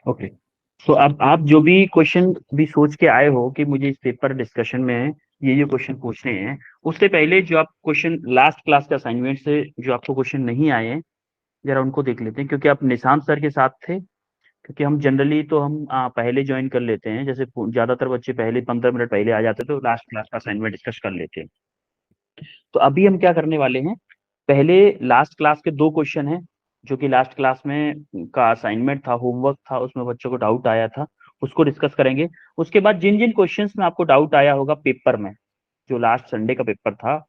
Okay. तो अब आप जो भी क्वेश्चन भी सोच के आए हो कि मुझे इस पेपर डिस्कशन में ये क्वेश्चन पूछने हैं, उससे पहले जो आप क्वेश्चन लास्ट क्लास के असाइनमेंट से जो आपको क्वेश्चन नहीं आए हैं, जरा उनको देख लेते हैं, क्योंकि आप निशांत सर के साथ थे। क्योंकि हम जनरली तो हम पहले ज्वाइन कर लेते हैं, जैसे ज्यादातर बच्चे पहले 15 मिनट पहले आ जाते तो लास्ट क्लास का असाइनमेंट डिस्कस कर लेते हैं। तो अभी हम क्या करने वाले हैं, पहले लास्ट क्लास के दो क्वेश्चन हैं, जो कि लास्ट क्लास में का असाइनमेंट था, होमवर्क था, उसमें बच्चों को डाउट आया था, उसको डिस्कस करेंगे। उसके बाद जिन जिन क्वेश्चंस में आपको डाउट आया होगा पेपर में, जो लास्ट संडे का पेपर था,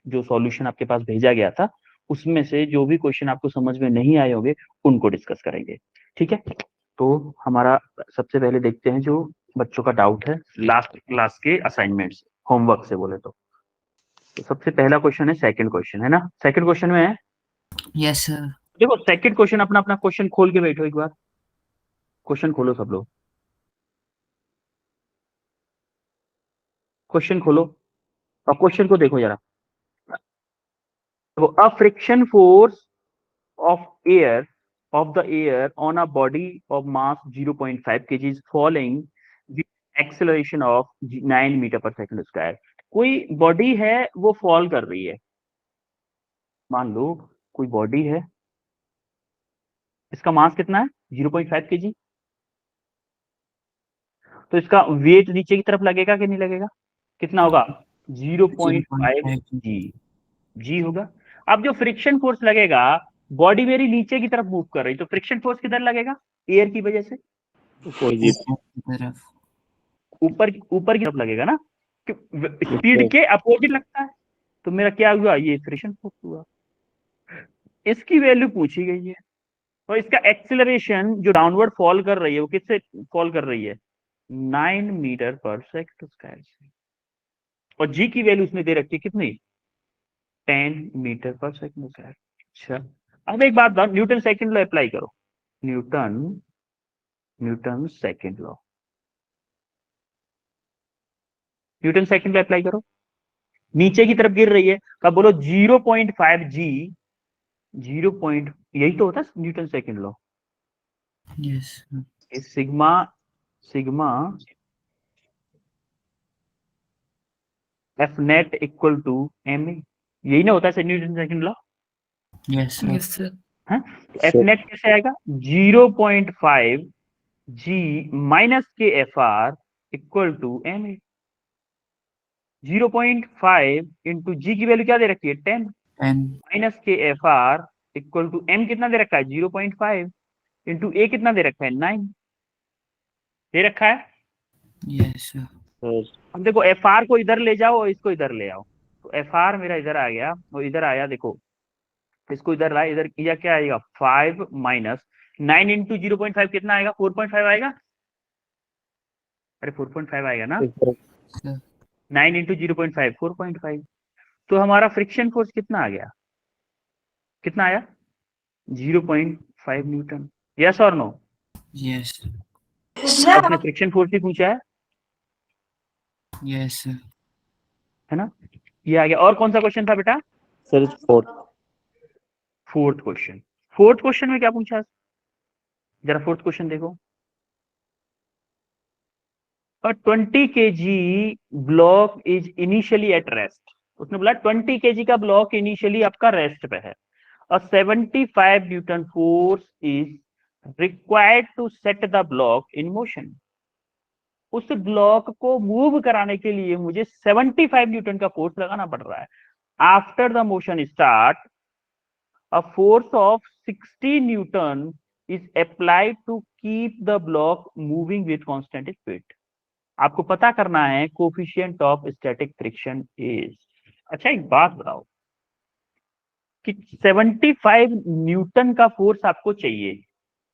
जो सॉल्यूशन आपके पास भेजा गया था, उसमें से जो भी क्वेश्चन आपको समझ में नहीं आए होंगे उनको डिस्कस करेंगे। ठीक है। तो हमारा सबसे पहले देखते हैं जो बच्चों का डाउट है लास्ट क्लास के असाइनमेंट से, होमवर्क से बोले तो सबसे पहला क्वेश्चन है, सेकंड क्वेश्चन है ना, सेकंड क्वेश्चन में है। Yes sir. देखो सेकंड क्वेश्चन, अपना अपना क्वेश्चन खोल के बैठो एक बार, क्वेश्चन खोलो सब लोग, क्वेश्चन खोलो और क्वेश्चन को देखो जरा। तो अ friction force of air of the air on a body of mass 0.5 kg is falling with acceleration of 9 metre पर सेकंड स्क्वायर। कोई बॉडी है वो फॉल कर रही है, मान लो कोई बॉडी है, इसका मास कितना है 0.5 केजी, तो इसका वेट नीचे की तरफ लगेगा कि नहीं लगेगा, कितना होगा जीरो पॉइंट 0.5 फाइव जी, जी होगा। अब जो फ्रिक्शन फोर्स लगेगा, बॉडी मेरी नीचे की तरफ मूव कर रही, तो फ्रिक्शन फोर्स किधर लगेगा, एयर की वजह से अपोजिट। ऊपर की तरफ। ऊपर, ऊपर की तरफ लगेगा ना, स्पीड ऊपर। के अपोजिट लगता है। तो मेरा क्या हुआ, ये फ्रिक्शन फोर्स हुआ। इसकी वैल्यू पूछी गई है, और इसका एक्सेलरेशन जो डाउनवर्ड फॉल कर रही है वो किससे फॉल कर रही है, 9 मीटर पर सेकंड स्क्वायर से। और जी की वैल्यू उसने दे रखी है कितनी, 10 मीटर पर सेकंड स्क्वायर। अच्छा, अब एक बात बताओ, न्यूटन सेकंड लॉ अप्लाई करो, Newton Newton second law, Newton second law apply करो। नीचे की तरफ गिर रही है, कब बोलो 0.5 जी, 0 यही तो होता है Newton second law. Yes. Sigma sigma F net equal to M A, यही ना होता है Newton second law. Yes sir. Yes sir. है, एफ नेट कैसे आएगा, 0.5 जी माइनस के F R equal to M A. 0.5 into g की value क्या दे रखी है 10, 10। माइनस के F R equal to M कितना दे रखा है 0.5, इंटू ए कितना दे रखा है 9 दे रखा है। Yes sir. अब देखो एफ आर को इधर ले जाओ और इसको इधर ले आओ, तो एफ आर मेरा इधर आ गया और इधर आया, देखो इसको इधर लाए, इधर किया क्या आएगा 5 माइनस 9 इंटू 0.5 कितना आएगा 4.5 आएगा, अरे 4.5 आएगा ना, सर 9 इंटू 0.5 4.5। तो हमारा फ्रिक्शन फोर्स कितना आ गया, कितना आया 0.5 न्यूटन। यस और नो, यस। अपने फ्रिक्शन फोर्स भी पूछा यस सर। है ना, ये आ गया। और कौन सा क्वेश्चन था बेटा, sir fourth. Fourth question. Fourth question में क्या पूछा, जरा फोर्थ क्वेश्चन देखो। A 20 kg block is initially at rest, उसने बोला 20 kg का ब्लॉक इनिशियली आपका रेस्ट पे है, और 75 newton force is required to set the block in motion. उस ब्लॉक को मूव कराने के लिए मुझे 75 न्यूटन का फोर्स लगाना पड़ रहा है। After the motion start, a force of 60 Newton is applied to keep the block moving with constant speed। आपको पता करना है coefficient of static friction is. अच्छा एक बात बताओ कि 75 न्यूटन का फोर्स आपको चाहिए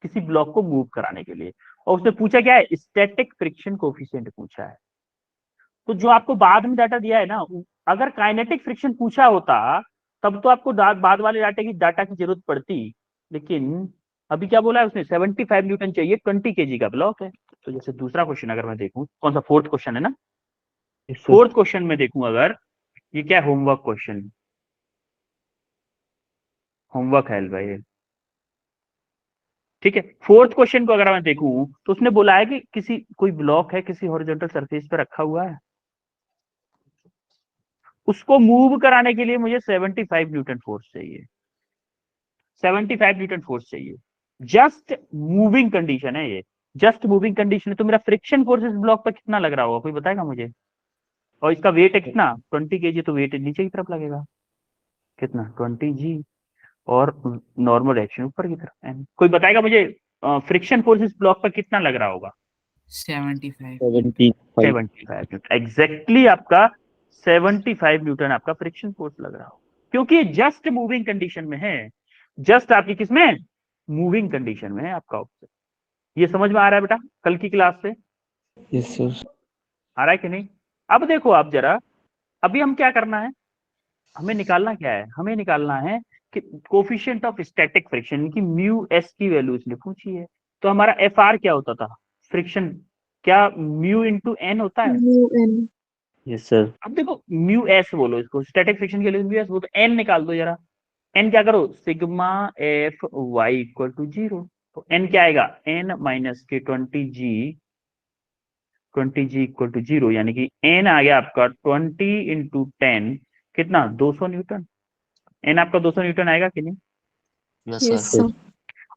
किसी ब्लॉक को मूव कराने के लिए, और उसने पूछा क्या है, स्टैटिक फ्रिक्शन कोफिशिएंट पूछा है। तो जो आपको बाद में डाटा दिया है ना, अगर काइनेटिक फ्रिक्शन पूछा होता तब तो आपको बाद वाले डाटा की जरूरत पड़ती, लेकिन अभी क्या बोला है उसने 75 न्यूटन चाहिए, 20 केजी का ब्लॉक है। तो जैसे दूसरा क्वेश्चन अगर मैं देखूं, कौन सा फोर्थ क्वेश्चन है ना, फोर्थ क्वेश्चन में देखूं अगर, ये क्या होमवर्क क्वेश्चन, होमवर्क है भाई, ठीक है। फोर्थ क्वेश्चन को अगर मैं देखूं तो उसने बोला है कि किसी कोई ब्लॉक है किसी हॉरिजॉन्टल सरफेस पे रखा हुआ है, उसको मूव कराने के लिए मुझे 75 न्यूटन फोर्स चाहिए, 75 न्यूटन फोर्स चाहिए। जस्ट मूविंग कंडीशन है ये, जस्ट मूविंग कंडीशन है। तो मेरा फ्रिक्शन फोर्स इस ब्लॉक पर कितना लग रहा होगा, कोई बताएगा मुझे? और इसका वेट है कितना, 20 केजी, तो वेट नीचे की तरफ लगेगा, कितना, 20 जी, और नॉर्मल एक्शन ऊपर की तरफ n। कोई बताएगा मुझे फ्रिक्शन फोर्स इस ब्लॉक पर कितना लग रहा होगा? 75। 75 75 न्यूटन, एग्जैक्टली आपका 75 न्यूटन आपका फ्रिक्शन फोर्स लग रहा हो, क्योंकि ये जस्ट मूविंग कंडीशन में है। जस्ट आपकी किसमें, मूविंग कंडीशन में है आपका ऑब्जेक्ट। ये समझ में आ रहा है बेटा कल की क्लास से? Yes sir. आ रहा है कि नहीं? अब देखो आप जरा, अभी हम क्या करना है, हमें निकालना क्या है, हमें निकालना है कि कोफिशिएंट ऑफ स्टैटिक फ्रिक्शन की म्यू एस की वैल्यू इसने पूछी है। तो हमारा एफ आर क्या होता था, फ्रिक्शन, क्या म्यू इंटू एन होता है? Yes sir. अब देखो म्यू एस बोलो इसको, स्टैटिक फ्रिक्शन के लिए म्यू एस, वो तो एन निकाल दो जरा। एन क्या करो, sigma F Y equal to 0। तो एन क्या आएगा, एन माइनस के 20 जी इक्वल टू 0, यानी कि एन आ गया आपका 20 इंटू 10, कितना, 200 न्यूटन। एन आपका 200 न्यूटन आएगा कि नहीं? Yes yes sir. सर।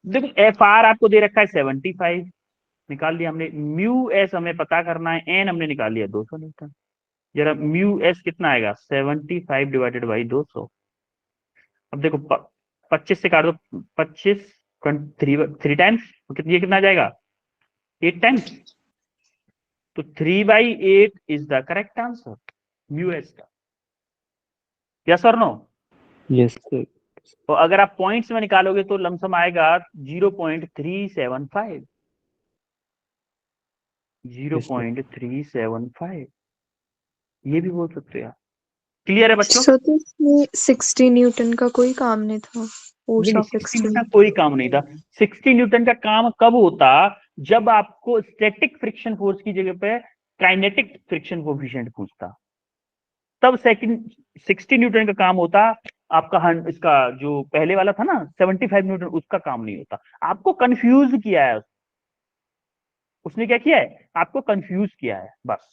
देखो एफ आर आपको दे रखा है 75, निकाल लिया हमने। म्यू एस हमें पता करना है, एन हमने निकाल लिया 200 न्यूटन। जरा म्यू एस कितना आएगा, 75 डिवाइडेड बाई 200। अब देखो 25 से काट दो, 25 थ्री टाइम्स, ये कितना आ जाएगा, 8 टाइम्स। तो 3/8 is the correct answer mu S का। यस और नो? Yes sir. तो अगर आप पॉइंट्स में निकालोगे तो लमसम आएगा 0.375, यस सर। 0.375, ये भी बोल सकते हैं आप। क्लियर है बच्चों? सो तो इसमें 60 न्यूटन का कोई काम नहीं था, फोर्स नहीं, ऑफ 60 न्यूटन एक्सट्रीम। का कोई काम नहीं था। 60 न्यूटन का काम कब होता, जब आपको स्टैटिक फ्रिक्शन फोर्स की जगह पे काइनेटिक फ्रिक्शन कोफिशिएंट पूछता, तब सेकंड 60 न्यूटन का काम होता आपका। इसका जो पहले वाला था ना 75 न्यूटन, उसका काम नहीं होता। आपको कंफ्यूज किया है उसने, क्या किया है, आपको कंफ्यूज किया है बस।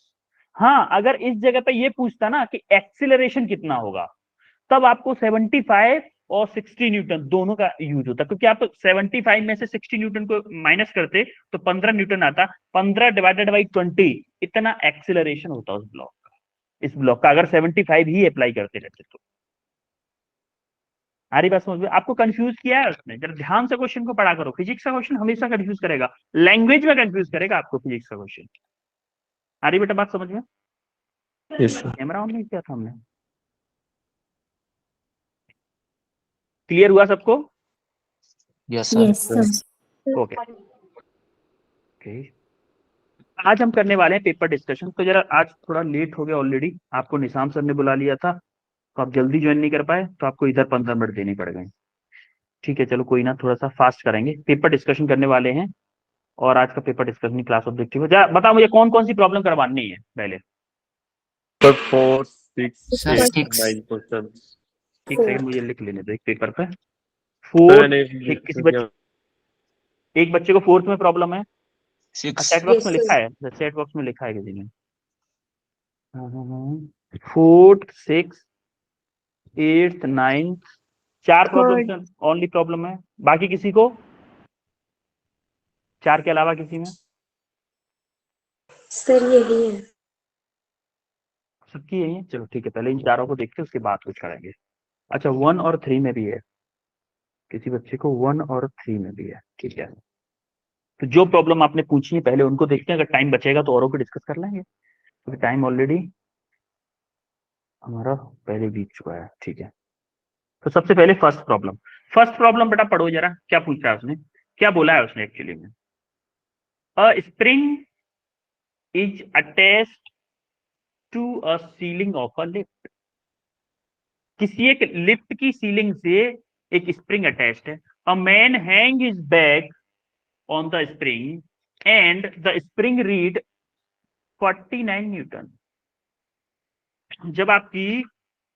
हाँ, अगर इस जगह पे ये पूछता ना कि एक्सिलरेशन कितना होगा, तब आपको 75 और 60 न्यूटन दोनों का यूज होता, क्योंकि आप 75 में से 60 न्यूटन को माइनस करते तो 15 न्यूटन आता। 15 डिवाइडेड बाई 20, इतना एक्सिलरेशन होता उस ब्लॉक का, इस ब्लॉक का, अगर 75 ही अप्लाई करते रहते तो। आ रही बात समझ में? आपको कंफ्यूज किया है उसने, जरा ध्यान से क्वेश्चन को पढ़ा करो। फिजिक्स का क्वेश्चन हमेशा कंफ्यूज करेगा, लैंग्वेज में कंफ्यूज करेगा आपको फिजिक्स का क्वेश्चन। आ रही बेटा बात समझ में? Yes sir. कैमरा ऑन नहीं किया था हमने? क्लियर हुआ सबको? Yes sir. Okay okay. आज हम करने वाले हैं पेपर डिस्कशन। तो जरा आज थोड़ा लेट हो गया ऑलरेडी, आपको निशाम सर ने बुला लिया था तो आप जल्दी ज्वाइन नहीं कर पाए, तो आपको इधर 15 मिनट देने पड़ गए। ठीक है, चलो कोई ना, थोड़ा सा फास्ट करेंगे, पेपर डिस्कशन करने वाले हैं। और आज का पेपर डिस्कशन क्लास ऑब्जेक्टिव है। बताओ मुझे कौन कौन सी प्रॉब्लम करवानी है पहले। Sir 4 6 sir 8 6। 9 क्वेश्चन। एक सेकंड मुझे लिख लेने दो एक पेपर पे। सर फोर्थ, मैंने किसी बच्चे, एक बच्चे को फोर्थ में प्रॉब्लम है। 6। चैट बॉक्स में लिखा है, चैट बॉक्स में लिखा है किसी ने। Fourth, six, eighth, ninth, 4 problem only problem है। बाकी किसी को, 4 के अलावा किसी में? सर यही है। सबकी यही है, चलो ठीक है, पहले इन चारों को देखते हैं उसके बाद कुछ करेंगे। अच्छा, 1 और 3 में भी है, किसी बच्चे को 1 और 3 में भी है, ठीक है। तो जो प्रॉब्लम आपने पूछी है पहले उनको देखते हैं, अगर टाइम बचेगा तो औरों को डिस्कस कर लेंगे, क्योंकि टाइम ऑलरेडी हमारा पहले बीत चुका है, ठीक है। तो सबसे पहले फर्स्ट प्रॉब्लम, फर्स्ट प्रॉब्लम बेटा पढ़ो जरा, क्या पूछ रहा है उसने, क्या बोला है उसने एक्चुअली में। A spring is attached to a ceiling of a lift. किसी एक लिफ्ट की सीलिंग से एक स्प्रिंग अटैच्ड है। A man hang his bag on the spring and the spring read 49 Newton. जब आपकी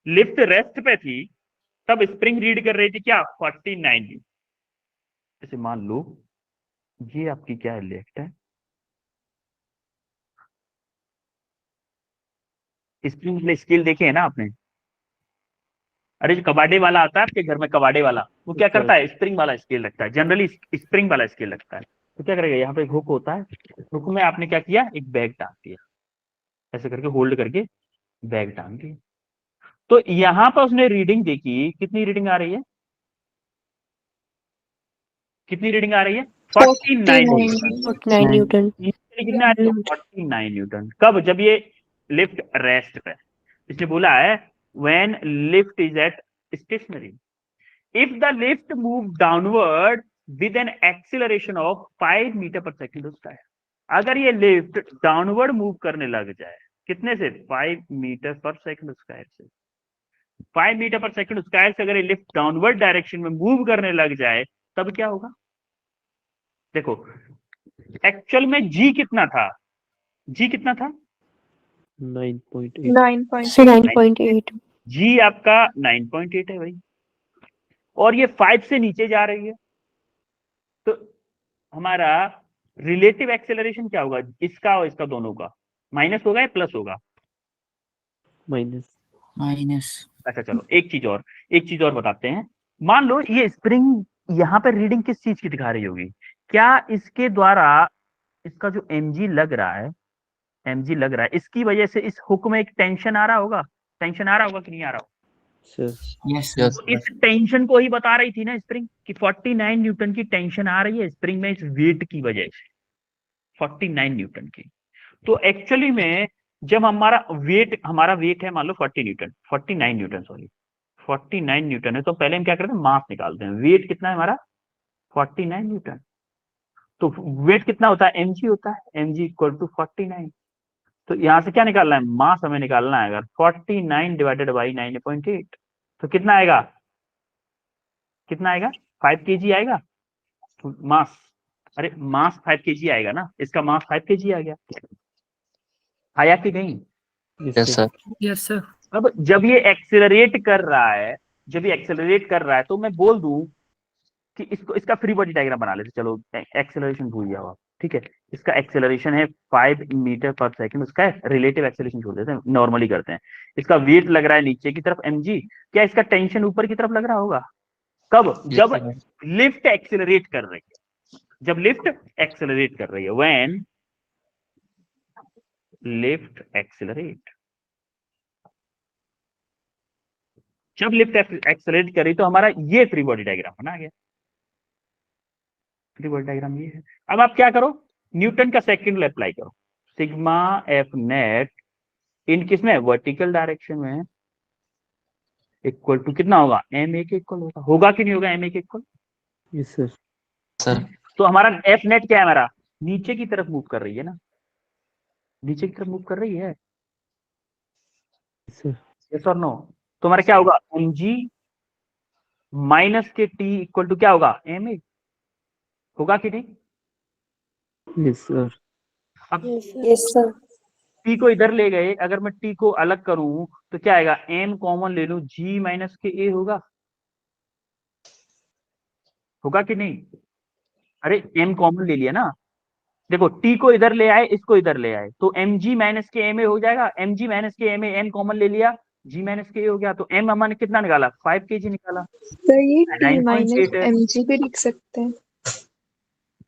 लिफ्ट रेस्ट पे थी तब स्प्रिंग रीड कर रही थी क्या, 49। जैसे मान लो ये आपकी क्या है, लेफ्ट है। स्प्रिंग वाले स्केल देखे है ना आपने? अरे जो कबाड़े वाला आता है आपके घर में, कबाड़े वाला, वो क्या करता है, स्प्रिंग वाला स्केल रखता है, जनरली स्प्रिंग वाला स्केल रखता है। तो क्या करेगा, यहाँ पे एक हुक होता है, हुक में आपने क्या किया, एक बैग डाल दिया, ऐसे करके होल्ड करके बैग डाल दिया। तो यहाँ पर उसने रीडिंग देखी, कितनी रीडिंग आ रही है, कितनी रीडिंग आ रही है, 49 न्यूटन। 49 न्यूटन। कितना आ रही है, 49 न्यूटन। कब, जब ये लिफ्ट रेस्ट पे। इसने बोला है when lift is at stationary, if the lift move downward with an acceleration of 5 metre पर सेकंड उसका है। अगर ये लिफ्ट डाउनवर्ड मूव करने लग जाए, कितने से, 5 मीटर पर सेकंड स्क्वायर से, 5 मीटर पर सेकंड स्क्वायर से अगर ये लिफ्ट डाउनवर्ड डायरेक्शन में मूव करने लग जाए, तब क्या होगा। देखो एक्चुअल में जी कितना था, जी कितना था, 9.8। जी आपका 9.8 है भाई, और ये 5 से नीचे जा रही है, तो हमारा रिलेटिव एक्सेलरेशन क्या होगा, इसका और इसका दोनों का, माइनस होगा या प्लस होगा, माइनस। अच्छा चलो एक चीज और बताते हैं। मान लो ये स्प्रिंग यहाँ पर रीडिंग किस चीज की दिखा रही होगी, क्या इसके द्वारा इसका जो mg लग रहा है, mg लग रहा है, इसकी वजह से इस हुक में एक टेंशन आ रहा होगा, टेंशन आ रहा होगा कि नहीं आ रहा होगा। यस तो इस टेंशन को ही बता रही थी ना स्प्रिंग कि 49 न्यूटन की टेंशन आ रही है स्प्रिंग में इस वेट की वजह से, 49 न्यूटन की। तो एक्चुअली में जब हमारा वेट है मान लो 40 न्यूटन, 49 न्यूटन सॉरी, 49 न्यूटन है, तो पहले हम क्या करते हैं, मास निकालते हैं। वेट कितना है हमारा, 49 न्यूटन। तो वेट कितना होता है, mg होता है, mg इक्वल टू 49। तो यहां से क्या निकालना है, मास हमें निकालना है। अगर 49 डिवाइडेड बाई 9.8 तो कितना आएगा, कितना आएगा, 5 kg आएगा। तो मास, अरे मास 5 kg आएगा ना, इसका मास 5 kg आ गया, आया कि नहीं। Yes sir. Yes sir. अब जब ये एक्सेलरेट कर रहा है, जब ये एक्सेलरेट कर रहा है, तो मैं बोल दूं कि इसको, इसका फ्री बॉडी डायग्राम बना लेते, चलो एक्सेलरेशन भूल जाओ आप, ठीक है। इसका एक्सेलरेशन है 5 मीटर पर सेकंड, उसका रिलेटिव एक्सेलरेशन छोड़ देते हैं, नॉर्मली करते हैं। इसका वेट लग रहा है नीचे की तरफ mg, क्या इसका टेंशन ऊपर की तरफ लग रहा होगा, कब, जब लिफ्ट एक्सेलरेट कर रही है, जब लिफ्ट एक्सेलरेट कर रही है, व्हेन लिफ्ट एक्सेलरेट, जब लिफ्ट एक्सेलरेट करी तो हमारा ये फ्री बॉडी डायग्राम बना गया। फ्री बॉडी डायग्राम ये है। अब आप क्या करो, न्यूटन का सेकंड लॉ अप्लाई करो, सिग्मा एफ नेट इन किसमें, वर्टिकल डायरेक्शन में, इक्वल टू कितना होगा, एम ए के इक्वल होगा कि नहीं होगा, एम ए के इक्वल। Yes sir. सर तो हमारा एफ नेट क्या है, हमारा नीचे की तरफ मूव कर रही है ना, नीचे की तरफ मूव कर रही है, यस और नो। तो हमारा क्या होगा, mg माइनस के टी इक्वल टू क्या होगा, एम ए, होगा कि नहीं। Yes sir. अब यस सर। टी को इधर ले गए, अगर मैं टी को अलग करूं तो क्या आएगा, एम कॉमन ले लूं, जी माइनस के ए होगा, होगा कि नहीं। अरे एम कॉमन ले लिया ना, देखो टी को इधर ले आए, इसको इधर ले आए, तो एम जी माइनस के एम ए हो जाएगा, एम जी माइनस के एम ए, एम कॉमन ले लिया, जी माइनस के ए हो गया, तो एम हमने कितना निकाला, 5 kg निकाला। सर ये टी 9.8 माइनस है, mg भी लिख सकते हैं।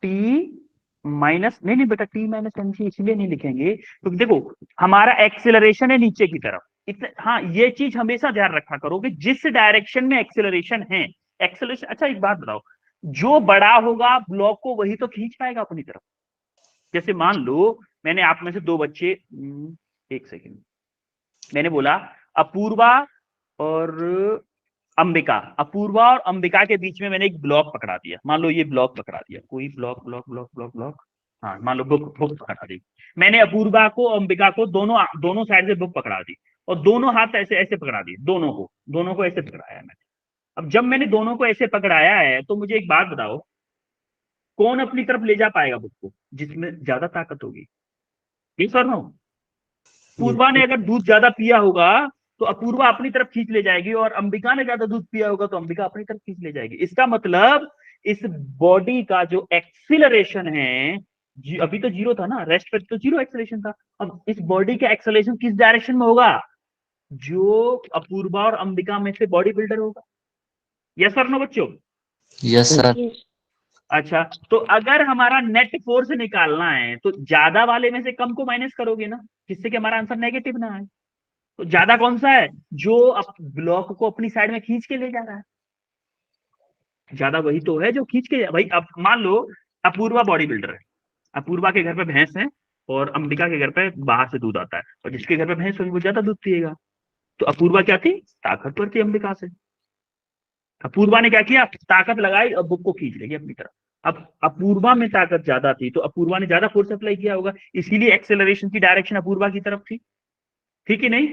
टी माइनस, नहीं नहीं बेटा, टी माइनस एम जी इसलिए नहीं लिखेंगे क्योंकि देखो हमारा एक्सेलरेशन है नीचे की तरफ, इतने, हाँ ये चीज हमेशा ध्यान रखा करो कि जिस डायरेक्शन में एक्सेलरेशन है, एक्सेलरेशन, अच्छा एक बात बताओ, जो बड़ा होगा ब्लॉक को वही तो खींच पाएगा अपनी तरफ। जैसे मान लो मैंने आप में से दो बच्चे, एक सेकेंड, मैंने बोला अपूर्वा और अंबिका, अपूर्वा और अंबिका के बीच में मैंने एक ब्लॉक पकड़ा दिया, मान लो ये ब्लॉक पकड़ा दिया, कोई block block block block block, हाँ मान लो बुक बुक पकड़ा दी, मैंने अपूर्वा को अंबिका को दोनों दोनों साइड से बुक पकड़ा दी, और दोनों हाथ ऐसे ऐसे पकड़ा दिए, दोनों को ऐसे पकड़ाया मैंने। अब जब मैंने दोनों को ऐसे पकड़ाया है, तो मुझे एक बात बताओ, कौन अपनी तरफ ले जा पाएगा बुक को, जिसमें ज्यादा ताकत होगी, ये सर नो। पूर्वा ने अगर दूध ज्यादा पिया होगा तो अपूर्वा अपनी तरफ खींच ले जाएगी, और अंबिका ने ज्यादा दूध पिया होगा तो अंबिका अपनी तरफ खींच ले जाएगी। इसका मतलब इस बॉडी का जो एक्सीलरेशन है, अभी तो जीरो था ना, रेस्ट पे तो जीरो एक्सेलरेशन था, अब इस बॉडी का एक्सेलरेशन किस डायरेक्शन में होगा? जो अपूर्वा और अंबिका में से बॉडी बिल्डर होगा। यस और नो बच्चों? Yes sir. अच्छा, तो अगर हमारा नेट फोर्स निकालना है तो ज्यादा वाले में से कम को माइनस करोगे ना, जिससे कि हमारा आंसर नेगेटिव ना आए। तो ज्यादा कौन सा है? जो ब्लॉक को अपनी साइड में खींच के ले जा रहा है, ज्यादा वही तो है जो खींच के भाई। अब मान लो अपूर्वा बॉडी बिल्डर है, अपूर्वा के घर पे भैंस है और अंबिका के घर पे बाहर से दूध आता है, और जिसके घर पे भैंस होगी वो ज्यादा दूध पिएगा। तो अपूर्वा क्या थी? ताकतवर थी अंबिका से। अपूर्वा ने क्या किया? ताकत लगाई और बुक को खींच लेगी अपनी तरफ। अब अपूर्वा में ताकत ज्यादा थी तो अपूर्वा ने ज्यादा फोर्स अप्लाई किया होगा, इसीलिए एक्सेलरेशन की डायरेक्शन अपूर्वा की तरफ थी, ठीक है नहीं?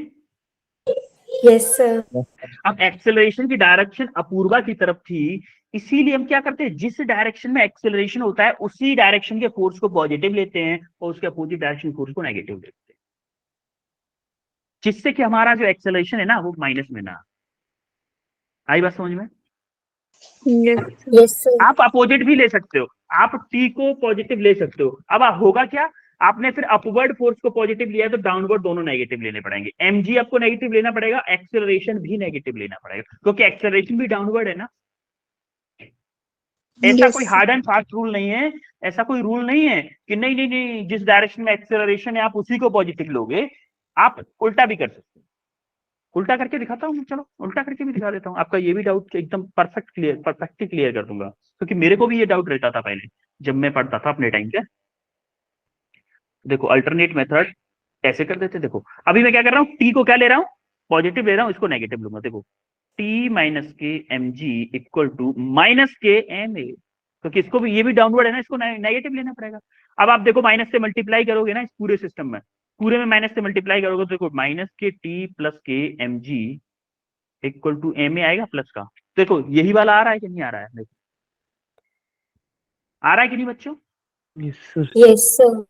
Yes sir. अब एक्सेलरेशन की डायरेक्शन अपूर्वा की तरफ थी, इसीलिए हम क्या करते हैं, जिस डायरेक्शन में एक्सेलरेशन होता है उसी डायरेक्शन के फोर्स को पॉजिटिव लेते हैं और उसके अपोजिट डायरेक्शन फोर्स को नेगेटिव लेते हैं, जिससे कि हमारा जो एक्सेलरेशन है ना वो माइनस में ना। आई बात समझ में? Yes sir. आप अपोजिट भी ले सकते हो, आप टी को पॉजिटिव ले सकते हो। अब होगा क्या, आपने फिर अपवर्ड फोर्स को पॉजिटिव लिया तो डाउनवर्ड दोनों नेगेटिव लेने पड़ेंगे। mg आपको नेगेटिव लेना पड़ेगा, एक्सेलरेशन भी नेगेटिव लेना पड़ेगा, क्योंकि एक्सेलरेशन भी डाउनवर्ड है ना। ऐसा कोई हार्ड एंड फास्ट रूल नहीं है, ऐसा कोई रूल नहीं है कि नहीं नहीं नहीं जिस डायरेक्शन में एक्सेलरेशन है आप उसी को पॉजिटिव लोगे। आप उल्टा भी कर सकते हो, उल्टा करके दिखाता हूँ, चलो उल्टा करके भी दिखा देता हूँ, आपका ये भी डाउट एकदम परफेक्टली क्लियर कर दूंगा, क्योंकि मेरे को भी ये डाउट रहता था पहले जब मैं पढ़ता था अपने टाइम पे। देखो अल्टरनेट मेथड ऐसे कर देते। देखो अभी मैं क्या कर रहा हूँ, टी को क्या ले रहा हूँ? पॉजिटिव ले रहा हूँ, इसको नेगेटिव लूंगा। देखो टी माइनस के M G equal to minus के एम ए, क्योंकि इसको भी, ये भी डाउनवर्ड है ना, इसको नेगेटिव लेना पड़ेगा। अब आप देखो माइनस से मल्टीप्लाई करोगे ना इस पूरे सिस्टम में, पूरे में माइनस से मल्टीप्लाई करोगे तो देखो माइनस के टी प्लस के M G equal to M A आएगा प्लस का। देखो यही वाला आ रहा है कि नहीं आ रहा है? देखो आ रहा है कि नहीं बच्चों? Yes sir.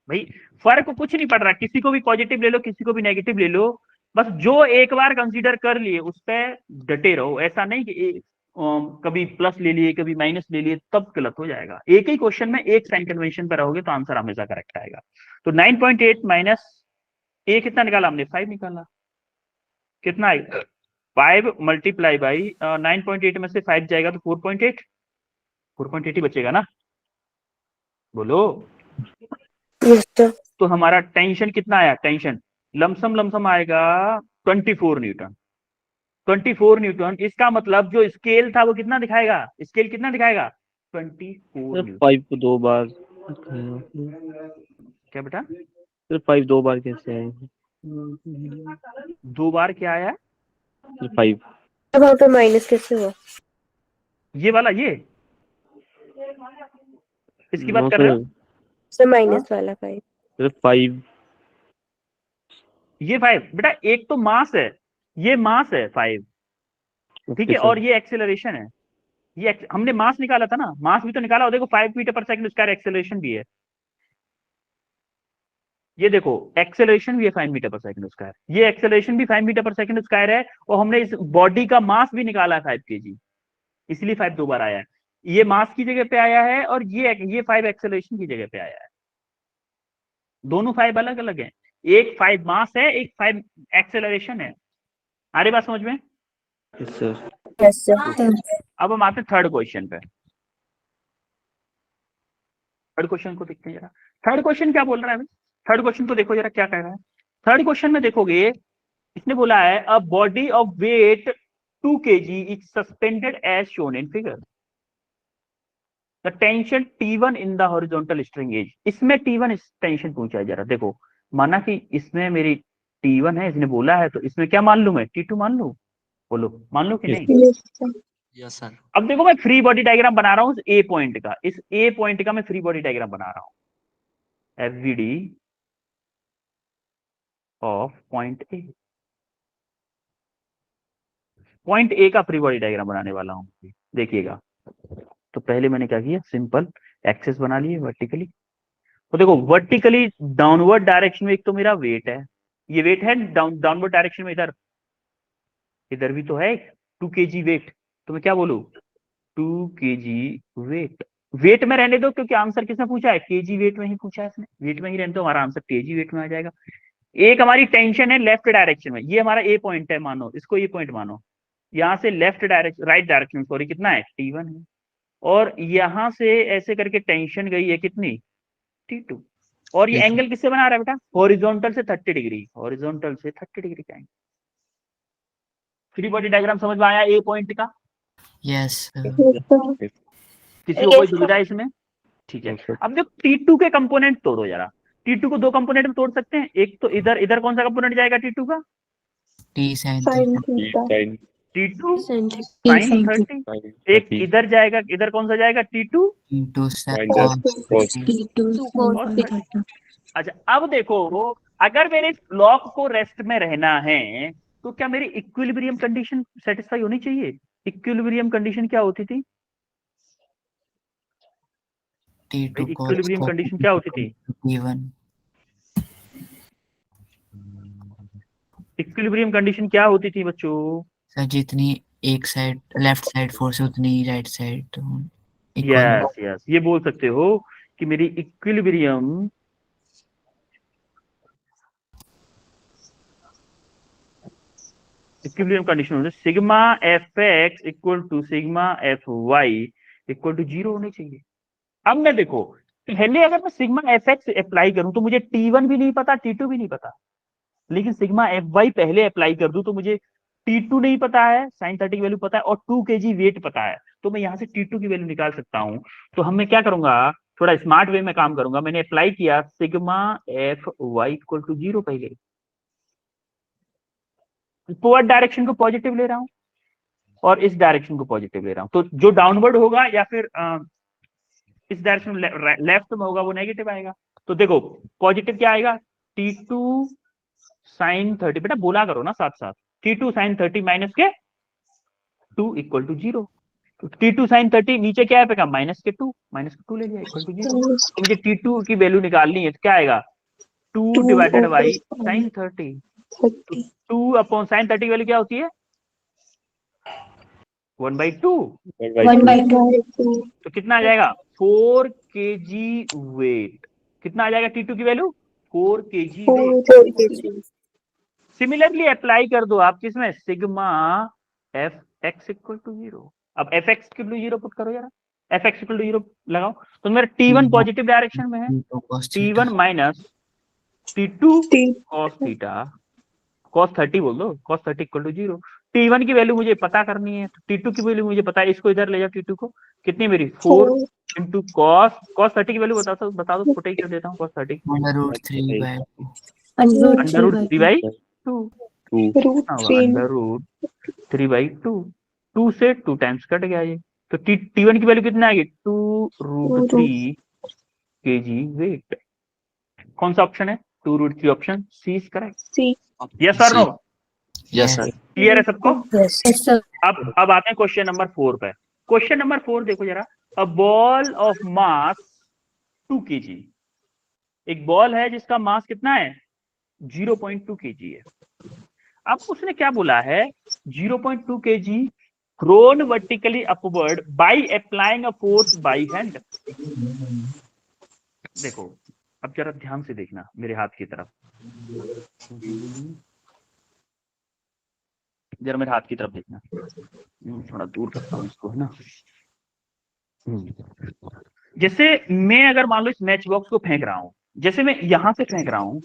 भाई फर्क कुछ नहीं पड़ रहा, किसी को भी पॉजिटिव ले लो किसी को भी नेगेटिव ले लो, बस जो एक बार कंसीडर कर लिए उस पर डटे रहो। ऐसा नहीं कि कभी प्लस ले लिए कभी माइनस ले लिए तब गलत हो जाएगा। एक ही क्वेश्चन में एक साइन कन्वेंशन पर रहोगे तो आंसर हमेशा करेक्ट आएगा। तो 9.8 माइनस ए कितना निकाला हमने? 5 निकाला। कितना आएगा? 5 मल्टीप्लाई बाई 9.8 में से 5 जाएगा तो 4.8, 4.8 ही बचेगा ना, बोलो। Yes sir. तो हमारा टेंशन कितना आया? टेंशन लमसम आएगा 24 न्यूटन। 24 न्यूटन, इसका मतलब जो स्केल था वो कितना दिखाएगा? स्केल कितना दिखाएगा? 24 न्यूटन। 5 को 2 बार क्या बेटा? सिर्फ 5 2 बार कैसे आए? 2 बार क्या आया? 5 अब वहाँ पे माइनस कैसे हुआ? ये वाला, ये इसकी बात कर रहे हो? सर माइनस वाला 5। सिर्फ 5 ये 5 बेटा, एक तो मास है, ये मास है 5, ठीक है, और ये एक्सेलरेशन है। ये हमने मास निकाला था ना, मास भी तो निकाला। और देखो 5 मीटर पर सेकंड स्क्वायर एक्सेलरेशन भी है, ये देखो एक्सेलरेशन भी है 5 मीटर पर सेकंड स्क्वायर, ये एक्सेलरेशन भी 5 मीटर पर सेकंड स्क्वायर है, और हमने इस बॉडी का मास भी निकाला है 5 kg, इसलिए 5 2 बार आया है। ये मास की जगह पे आया है और ये 5 एक्सेलरेशन की जगह पे आया है। दोनों 5 अलग अलग हैं, एक 5 मास है एक 5 एक्सेलरेशन है। आ रही बात समझ में? Yes sir. Yes sir. अब हम आते हैं थर्ड क्वेश्चन पे। थर्ड क्वेश्चन को देखते हैं जरा। थर्ड क्वेश्चन क्या बोल रहा है? थर्ड क्वेश्चन को देखो जरा क्या कह रहा है। थर्ड क्वेश्चन में देखोगे, इसने बोला है a body of weight 2 kg is suspended as shown in figure, the tension T1 in the horizontal string as. इसमें T1 टेंशन पूछा है। जरा देखो, माना कि इसमें मेरी T1 है, इसने बोला है, तो इसमें क्या मान लू मैं? T2 मान लू? बोलो मान लो कि नहीं? Yes sir. अब देखो मैं फ्री बॉडी डायग्राम बना रहा हूँ ए पॉइंट का, इस ए पॉइंट का मैं फ्री बॉडी डायग्राम बना रहा हूँ, FVD of point A. Point A का फ्री बॉडी डायग्राम बनाने वाला हूँ, देखिएगा। तो पहले मैंने क्या किया, सिंपल एक्सेस बना लिए वर्टिकली। तो देखो वर्टिकली डाउनवर्ड डायरेक्शन में एक तो मेरा वेट है, ये वेट है डाउनवर्ड डायरेक्शन में, इधर इधर भी तो है 2 kg वेट, तो मैं क्या बोलूं? 2 kg वेट। वेट में रहने दो क्योंकि आंसर किसने पूछा है, केजी वेट में ही पूछा है इसने, वेट में ही रहने दो, हमारा आंसर केजी वेट में आ जाएगा। एक हमारी टेंशन है लेफ्ट डायरेक्शन में, ये हमारा ए पॉइंट है, मानो इसको ये पॉइंट मानो, यहाँ से left direction, right direction sorry, कितना है T1 है, और यहाँ से ऐसे करके टेंशन गई है कितनी T2, और ये एंगल किससे बना रहा है बेटा, हॉरिजॉन्टल से 30 डिग्री, हॉरिजॉन्टल से 30 डिग्री का एंगल। फ्री बॉडी डायग्राम समझ में आया ए पॉइंट का, यस सर। किसी को कोई दुविधा है इसमें, ठीक है। अब जो T2 के कंपोनेंट तोड़ो जरा, T2 को दो कंपोनेंट में तोड़ सकते हैं, एक तो इधर, इधर कौन सा कंपोनेंट जाएगा T2 का, T sine sine theta T2 sin sin 30, एक इधर जाएगा, इधर कौन सा जाएगा T2 इंटू अच्छा अब देखो, अगर मेरे ब्लॉक को रेस्ट में रहना है तो क्या मेरी इक्विलिब्रियम कंडीशन सेटिस्फाई होनी चाहिए। इक्विलिब्रियम कंडीशन क्या होती थी, इक्विलिब्रियम कंडीशन क्या होती थी, T1 इक्विलिब्रियम कंडीशन क्या होती थी बच्चों, सर जितनी एक साइड लेफ्ट साइड फोर्स उतनी राइट साइड यस यस, ये बोल सकते हो कि मेरी इक्विलिब्रियम कंडीशन होती है sigma F X equal to sigma F Y equal to 0 होनी चाहिए। अब मैं देखो, पहले अगर मैं सिग्मा एफ एक्स अप्लाई करूं तो मुझे T1 भी नहीं पता, T2 भी नहीं पता, लेकिन सिग्मा एफ वाई पहले अप्लाई कर दूं तो मुझे T2 नहीं पता है, sin 30 की वैल्यू पता है, और 2 kg वेट पता है, तो मैं यहाँ से T2 की वैल्यू निकाल सकता हूँ। तो हम मैं क्या करूंगा, थोड़ा स्मार्ट वे में काम करूंगा, मैंने अप्लाई किया sigma F Y equal to 0, पहले फॉरवर्ड डायरेक्शन को पॉजिटिव ले रहा हूं और इस डायरेक्शन को पॉजिटिव ले रहा हूं, तो जो डाउनवर्ड होगा या फिर इस डायरेक्शन लेफ्ट में होगा वो नेगेटिव आएगा। तो देखो पॉजिटिव क्या आएगा, T2 sin 30, बेटा बोला करो ना साथ साथ, T2 sin 30 माइनस के 2 इक्वल टू 0, T2 sin 30 नीचे क्या है माइनस के 2 ले लिया इक्वल टू 0। तो मुझे T2 की वैल्यू निकालनी है, तो क्या आएगा 2 divided by sin 30, 2 upon sin 30 की वैल्यू क्या होती है 1/2, तो कितना आ जाएगा 4 kg वेट, कितना आ जाएगा T2 की value 4 kg weight. Similarly apply कर दो आप किसमें, sigma F X equal to 0, अब F X equal to 0 put करो जरा, एफ एक्स इक्वल टू 0 लगाओ, तो मेरा T1 पॉजिटिव डायरेक्शन में है, T1 minus T2 cos theta, cos 30 बोल दो, cos 30 इक्वल टू 0। T1 की वैल्यू मुझे पता करनी है, T2 की वैल्यू मुझे पता है, इसको इधर ले जाओ T2 को, कितनी मेरी 4 इंटू cos 30 की वैल्यू बता दो पुट ही कर देता हूँ, cos 30 √3/2 2 से 2 टाइम्स कट गया ये, तो T1 की वैल्यू कितना आएगी 2√3 kg वेट। कौन सा ऑप्शन है 2√3, option C is correct, yes और नो, यस सर। क्लियर है सबको। Yes, sir. अब आते हैं क्वेश्चन नंबर 4 पे। क्वेश्चन नंबर 4 देखो जरा, a ball of mass 2 kg, एक बॉल है जिसका मास कितना है 0.2 kg है। अब उसने क्या बोला है 0.2 kg thrown vertically upward by applying a force by hand. देखो अब जरा ध्यान से देखना मेरे हाथ की तरफ, जरा मेरे हाथ की तरफ देखना, थोड़ा दूर करता हूँ इसको, है ना। जैसे मैं अगर मान लो इस मैच बॉक्स को फेंक रहा हूं, जैसे मैं यहां से फेंक रहा हूं,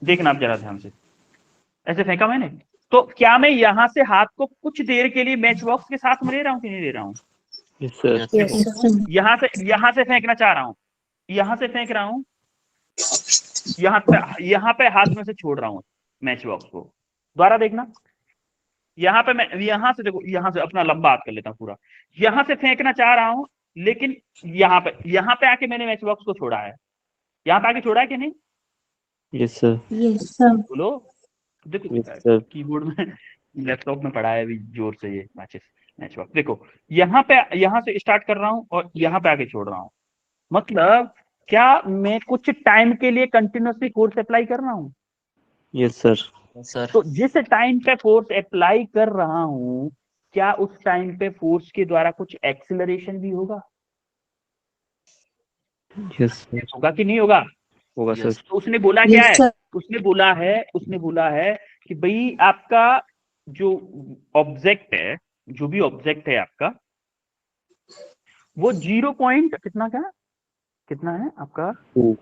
देखना आप जरा ध्यान से, ऐसे फेंका मैंने, तो क्या मैं यहां से हाथ को कुछ देर के लिए मैच बॉक्स के साथ में ले रहा हूं कि नहीं ले रहा हूं, यस सर, Yes, sir. यहां से फेंकना चाह रहा हूं, यहां से फेंक रहा हूं, यहाँ पे हाथ में से छोड़ रहा हूं मैच बॉक्स को, दोबारा देखना, यहाँ पे मैं यहाँ से देखो, यहाँ से अपना लंबा हाथ कर लेता हूँ पूरा, यहाँ से फेंकना चाह रहा हूँ, लेकिन यहाँ पे आके मैंने मैच बॉक्स को छोड़ा है, यहाँ पे आके छोड़ा है कि नहीं, यस सर, बोलो, देखो यस सर, कीबोर्ड में लैपटॉप में पड़ा है अभी जोर से ये मैच बॉक्स, देखो यहाँ से स्टार्ट कर रहा हूँ और यहाँ पे आके छोड़ रहा हूँ, मतलब क्या मैं कुछ टाइम के लिए कंटिन्यूअसली फोर्स अप्लाई कर रहा हूँ, यस सर, सर तो जिस टाइम पे फोर्स अप्लाई कर रहा हूँ क्या उस टाइम पे फोर्स के द्वारा कुछ एक्सिलरेशन भी होगा? यस सर, होगा कि नहीं होगा? होगा सर। तो उसने बोला क्या Yes, है? sir. उसने बोला है कि भाई आपका जो ऑब्जेक्ट है, जो भी ऑब्जेक्ट है आपका, वो 0 पॉइंट कितना है आपका? टू।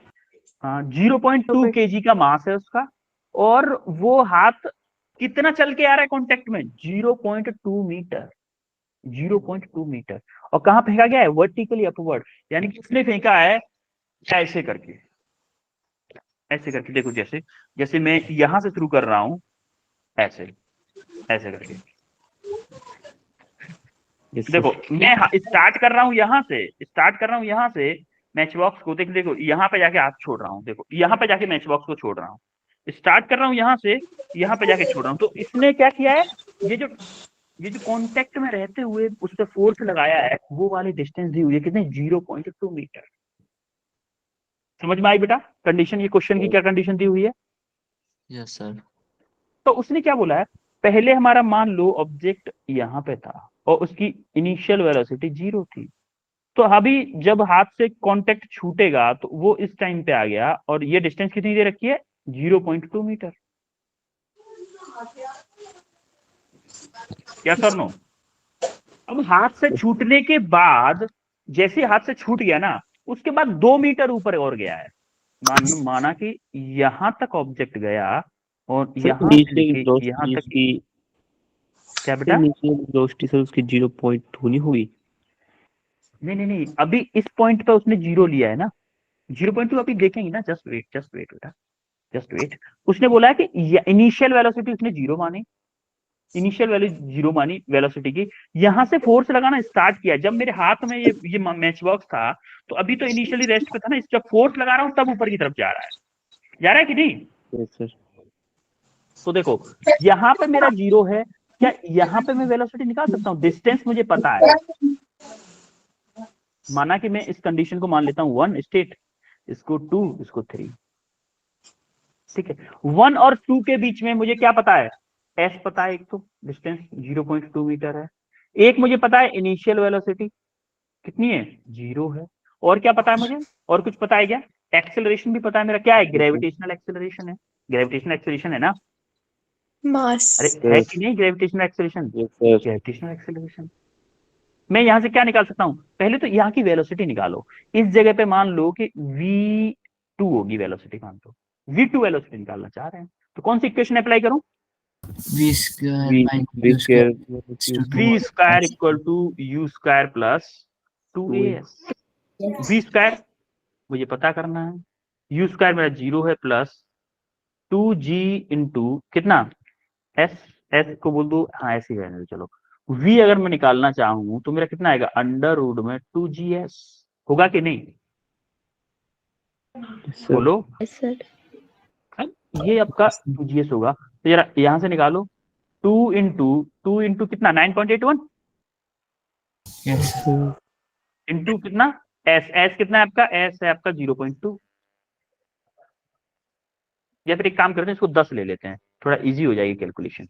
0.2 केजी का मास है उसका, और वो हाथ कितना चल के आ रहा है कांटेक्ट में? 0.2 मीटर। 0.2 मीटर। और कहां फेंका गया है? वर्टिकली अपवर्ड, यानी कि उसने फेंका है ऐसे करके, ऐसे करके। देखो, जैसे जैसे मैं यहां से शुरू कर रहा हूं, ऐसे ऐसे करके। यस देखो, सर। मैं स्टार्ट कर रहा हूं यहां से मैच बॉक्स को। देखो यहां पे जाके हाथ छोड़ रहा हूं, देखो यहां पे जाके मैच बॉक्स को छोड़ रहा हूं, स्टार्ट कर रहा हूं यहां से, यहां पे जाके छोड़ रहा हूं। तो इसने क्या किया है? ये जो कांटेक्ट में रहते हुए उस पर फोर्स लगाया है, वो वाली डिस्टेंस दी हुई है कितने? 0.2 मीटर। समझ में आई बेटा कंडीशन? ये क्वेश्चन की क्या कंडीशन दी हुई है? Yes sir. तो उसने क्या बोला है? पहले हमारा मान लो ऑब्जेक्ट यहाँ पे था और उसकी इनिशियल वेलोसिटी 0 थी। तो अभी जब हाथ से कांटेक्ट छूटेगा तो वो इस टाइम पे आ गया, और ये डिस्टेंस कितनी दे रखी है? 0.2 मीटर। क्या सर नो? अब हाथ से छूटने के बाद, जैसे हाथ से छूट गया ना, उसके बाद 2 मीटर ऊपर और गया है। माना कि यहां तक ऑब्जेक्ट गया, और सर यहां से इनिशियल लेके यहां वेलोसिटी तक। इसकी, क्या सर बेटा? इनिशियल वेलोसिटी सर उसकी 0.2 नहीं होगी? नहीं, अभी इस पॉइंट पे उसने 0 लिया है ना। 0.2 अभी देखेंगे ना। जस्ट वेट बेटा, जस्ट वेट। उसने बोला है कि इनिशियल वेलोसिटी उसने 0 मानी, इनिशियल वैल्यू 0 मानी वेलोसिटी की। यहां से फोर्स लगाना स्टार्ट किया जब मेरे हाथ में ये मैच बॉक्स था। तो अभी तो इनिशियली रेस्ट पे था ना, जब फोर्स लगा रहा हूं तब ऊपर की तरफ जा रहा है कि नहीं? Yes sir. तो देखो, यहाँ पे मेरा 0 है। क्या यहाँ पे मैं वेलोसिटी निकाल सकता हूँ? डिस्टेंस मुझे पता है। माना कि मैं इस कंडीशन को मान लेता हूँ 1 स्टेट, इसको 2, इसको 3। ठीक है, 1 और 2 के बीच में मुझे क्या पता है? एस पता है। एक तो डिस्टेंस 0.2 मीटर है। एक मुझे पता है इनिशियल वेलोसिटी कितनी है? 0 है। और क्या पता है मुझे? और कुछ पता है क्या? एक्सेलरेशन भी पता है मेरा। क्या है? ग्रेविटेशनल एक्सेलरेशन है। ग्रेविटेशनल एक्सेलरेशन है ना? Mass. अरे है कि नहीं gravitational acceleration? Yes sir. Gravitational acceleration. मैं यहां से क्या निकाल सकता हूं? पहले तो यहाँ की वेलोसिटी निकालो। इस जगह पे मान लो कि v2 होगी वेलोसिटी, मान लो v2 वेलोसिटी निकालना चाह रहे हैं, तो कौन सी इक्वेशन अप्लाई करूं? V square V minus V U square square v square equal to u square plus 2as। v square मुझे पता करना है, u स्क्वायर मेरा 0 है, प्लस 2g इंटू कितना? s। s को बोल दो, हाँ ऐसे ही रहने दो चलो। v अगर मैं निकालना चाहूं तो मेरा कितना आएगा? अंडर रूट में 2gs। होगा कि नहीं? सर। बोलो। Yes, sir. ये आपका 2gs होगा। तो जरा यहां से निकालो। 2 इंटू कितना? 9.81 यस इंटू कितना? एस कितना है आपका? एस है आपका 0.2। या फिर एक काम करते हैं, इसको 10 ले लेते हैं, थोड़ा इजी हो जाएगी कैलकुलेशन,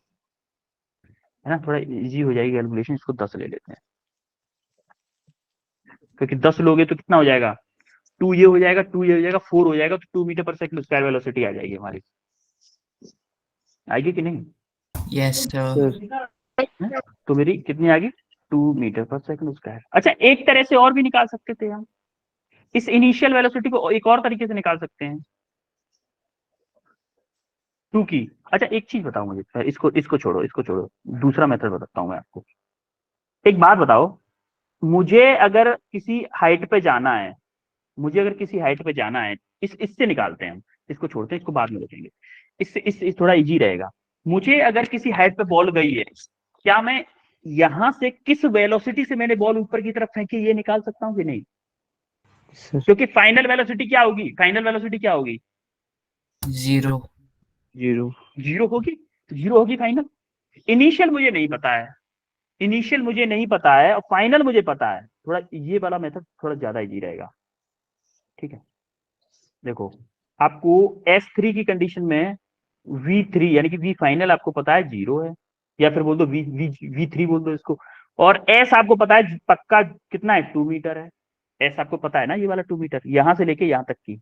है ना? थोड़ा इजी हो जाएगी कैलकुलेशन, इसको 10 ले लेते हैं। क्योंकि 10 लोगे तो कितना हो जाएगा? 2 ये हो जाएगा, 2 ये हो जाएगा, 4 हो जाएगा, तो 2 मीटर पर सेकंड स्क्वायर वेलोसिटी आ जाएगी हमारी। आएगी कि नहीं? यस सर तो मेरी कितनी आ गई? 2 मीटर पर सेकंड स्क्वायर। अच्छा, एक तरह से और भी निकाल सकते थे हम। इस इनिशियल वेलोसिटी को एक और तरीके से निकाल सकते हैं, 2 की। अच्छा, एक चीज बताओ मुझे, इसको छोड़ो, दूसरा मेथड बताता हूं मैं आपको। एक बात बताओ, मुझे अगर किसी हाइट पे जाना है, इससे निकालते हैं हम। इसको छोड़ते हैं, इसको बाद में देखेंगे। इस थोड़ा इजी रहेगा। मुझे अगर किसी हाइट पे बॉल गई है, क्या मैं यहां से किस वेलोसिटी से मैंने बॉल ऊपर की तरफ फेंकी, ये निकाल सकता हूं कि नहीं? सर। क्योंकि फाइनल वेलोसिटी क्या होगी? जीरो 0। 0 होगी। 0 होगी फाइनल। इनिशियल मुझे नहीं पता है और फाइनल मुझे पता है। थोड़ा ये वाला मेथड थोड़ा ज्यादा इजी रहेगा। ठीक है, देखो, आपको S3 की कंडीशन में V3 यानी कि V फाइनल आपको पता है 0 है, या फिर बोल दो V3 बोल दो इसको। और एस आपको पता है पक्का कितना है, 2 मीटर है। एस आपको पता है ना, ये वाला 2 मीटर यहां से लेके यहां तक की।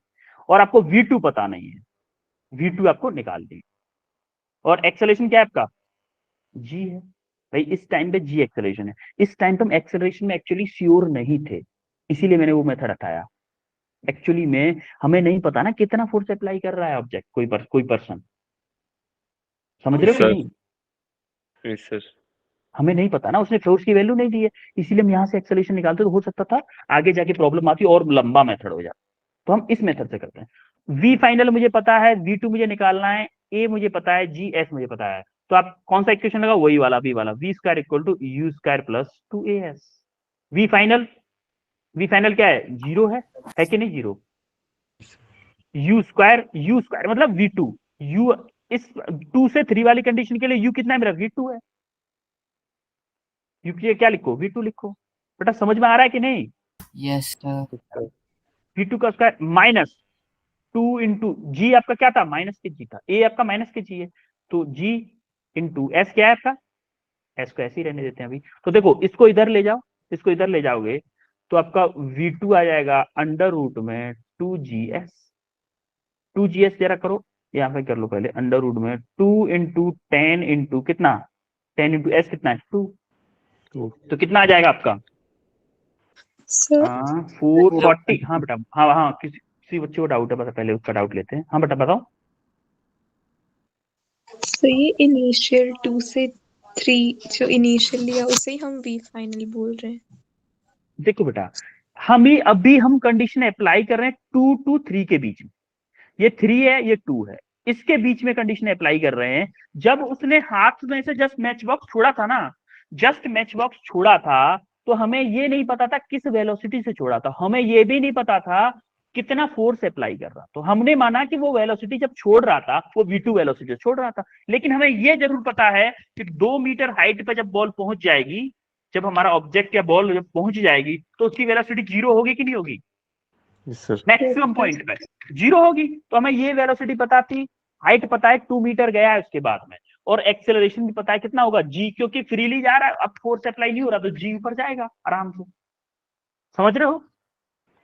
और आपको V2 पता नहीं है, V2 आपको निकाल दी। और एक्सेलरेशन क्या है आपका, जी है भाई। इस टाइम पे जी एक्सेलरेशन है। इस टाइम पे हम एक्सेलरेशन में एक्चुअली श्योर नहीं थे, इसीलिए मैंने वो मेथड हटाया। एक्चुअली में हमें नहीं पता ना कितना फोर्स अप्लाई कर रहा है ऑब्जेक्ट, कोई पर्सन, समझ रहे हो कि सर। नहीं? Yes sir. हमें नहीं पता ना, उसने फोर्स की वैल्यू नहीं दी है, इसीलिए हम यहाँ से एक्सेलरेशन निकालते तो हो सकता था आगे जाके प्रॉब्लम आती और लंबा मेथड हो जाता। तो हम इस मेथड से करते हैं। वी फाइनल मुझे पता है, V2 मुझे निकालना है, ए मुझे पता है, जी एस मुझे पता है। तो आप कौन सा इक्वेशन लगा, वही वाला बी वाला, V square equal to U square plus 2as। V final क्या है, जीरो है कि नहीं जीरो। यू स्क्वायर मतलब V2, यू इस 2 से 3 वाली कंडीशन के लिए यू कितना है मेरा, V2 है। यू के क्या लिखो, V2 लिखो। बेटा समझ में आ रहा है कि नहीं? Yes sir. V2 का स्क्वायर माइनस 2 इंटू जी आपका क्या था, माइनस के जी था, ए आपका माइनस के जी है, तो जी इंटू एस क्या है आपका, एस को ऐसे ही रहने देते हैं अभी। तो देखो इसको इधर ले जाओ, इसको इधर ले जाओगे तो आपका V2 आ जाएगा अंडर रूट में 2GS। 2GS जरा करो, यहाँ पे कर लो पहले, अंडर रूट में 2 इंटू 10 इंटू कितना, 10 इंटू एस कितना है 2, तो कितना आ जाएगा आपका सर 440। हाँ बेटा, हाँ हाँ, किसी बच्चे को डाउट है, बता पहले उसका डाउट लेते हैं। हाँ बेटा बताओ। सर ये इनिशियल 2 से 3 जो इनिशियल लिया उसे ही हम वी फाइनल बोल रहे हैं। देखो बेटा, अभी हम कंडीशन अप्लाई कर रहे हैं 2 to 3 के बीच में। ये 3 है, ये 2 है, इसके बीच में कंडीशन अप्लाई कर रहे हैं। जब उसने हाथ में से जस्ट मैच बॉक्स छोड़ा था ना, जस्ट मैच बॉक्स छोड़ा था, तो हमें ये नहीं पता था किस वेलोसिटी से छोड़ा था, हमें ये भी नहीं पता था कितना फोर्स अप्लाई कर रहा। तो हमने माना कि वो वेलोसिटी जब छोड़ रहा था वो V2 वेलोसिटी छोड़ रहा था। लेकिन हमें ये जरूर पता है कि 2 मीटर हाइट पे जब बॉल पहुंच जाएगी, जब हमारा ऑब्जेक्ट या बॉल जब पहुंच जाएगी, तो उसकी वेलोसिटी जीरो होगी कि नहीं होगी, यस सर। मैक्सिमम पॉइंट पे जीरो होगी। तो हमें ये वेलोसिटी पता थी, हाइट पता है 2 मीटर गया है उसके बाद में, और एक्सेलरेशन भी पता है कितना होगा जी, क्योंकि फ्रीली जा रहा है, अब फोर्स अप्लाई नहीं हो रहा, तो जी ऊपर जाएगा आराम से। समझ रहे हो?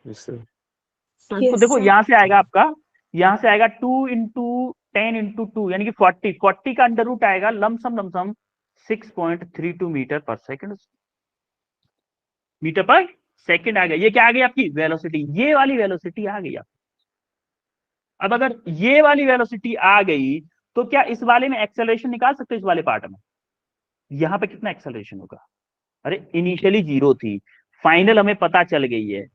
Yes sir. तो देखो सर यहां से आएगा आपका, यहां से आएगा 2 इंटू 10 इंटू 2 यानी कि 40 का अंडर रूट आएगा लमसम 6.32 मीटर पर सेकंड, मीटर पर सेकंड आ गया। ये क्या आ गई आपकी वेलोसिटी, ये वाली वेलोसिटी आ गई। अब अगर ये वाली वेलोसिटी आ गई तो क्या इस वाले में एक्सेलरेशन निकाल सकते हो, इस वाले पार्ट में यहां पे कितना एक्सेलरेशन होगा। अरे इनिशियली जीरो थी, फाइनल हमें पता चल गई है,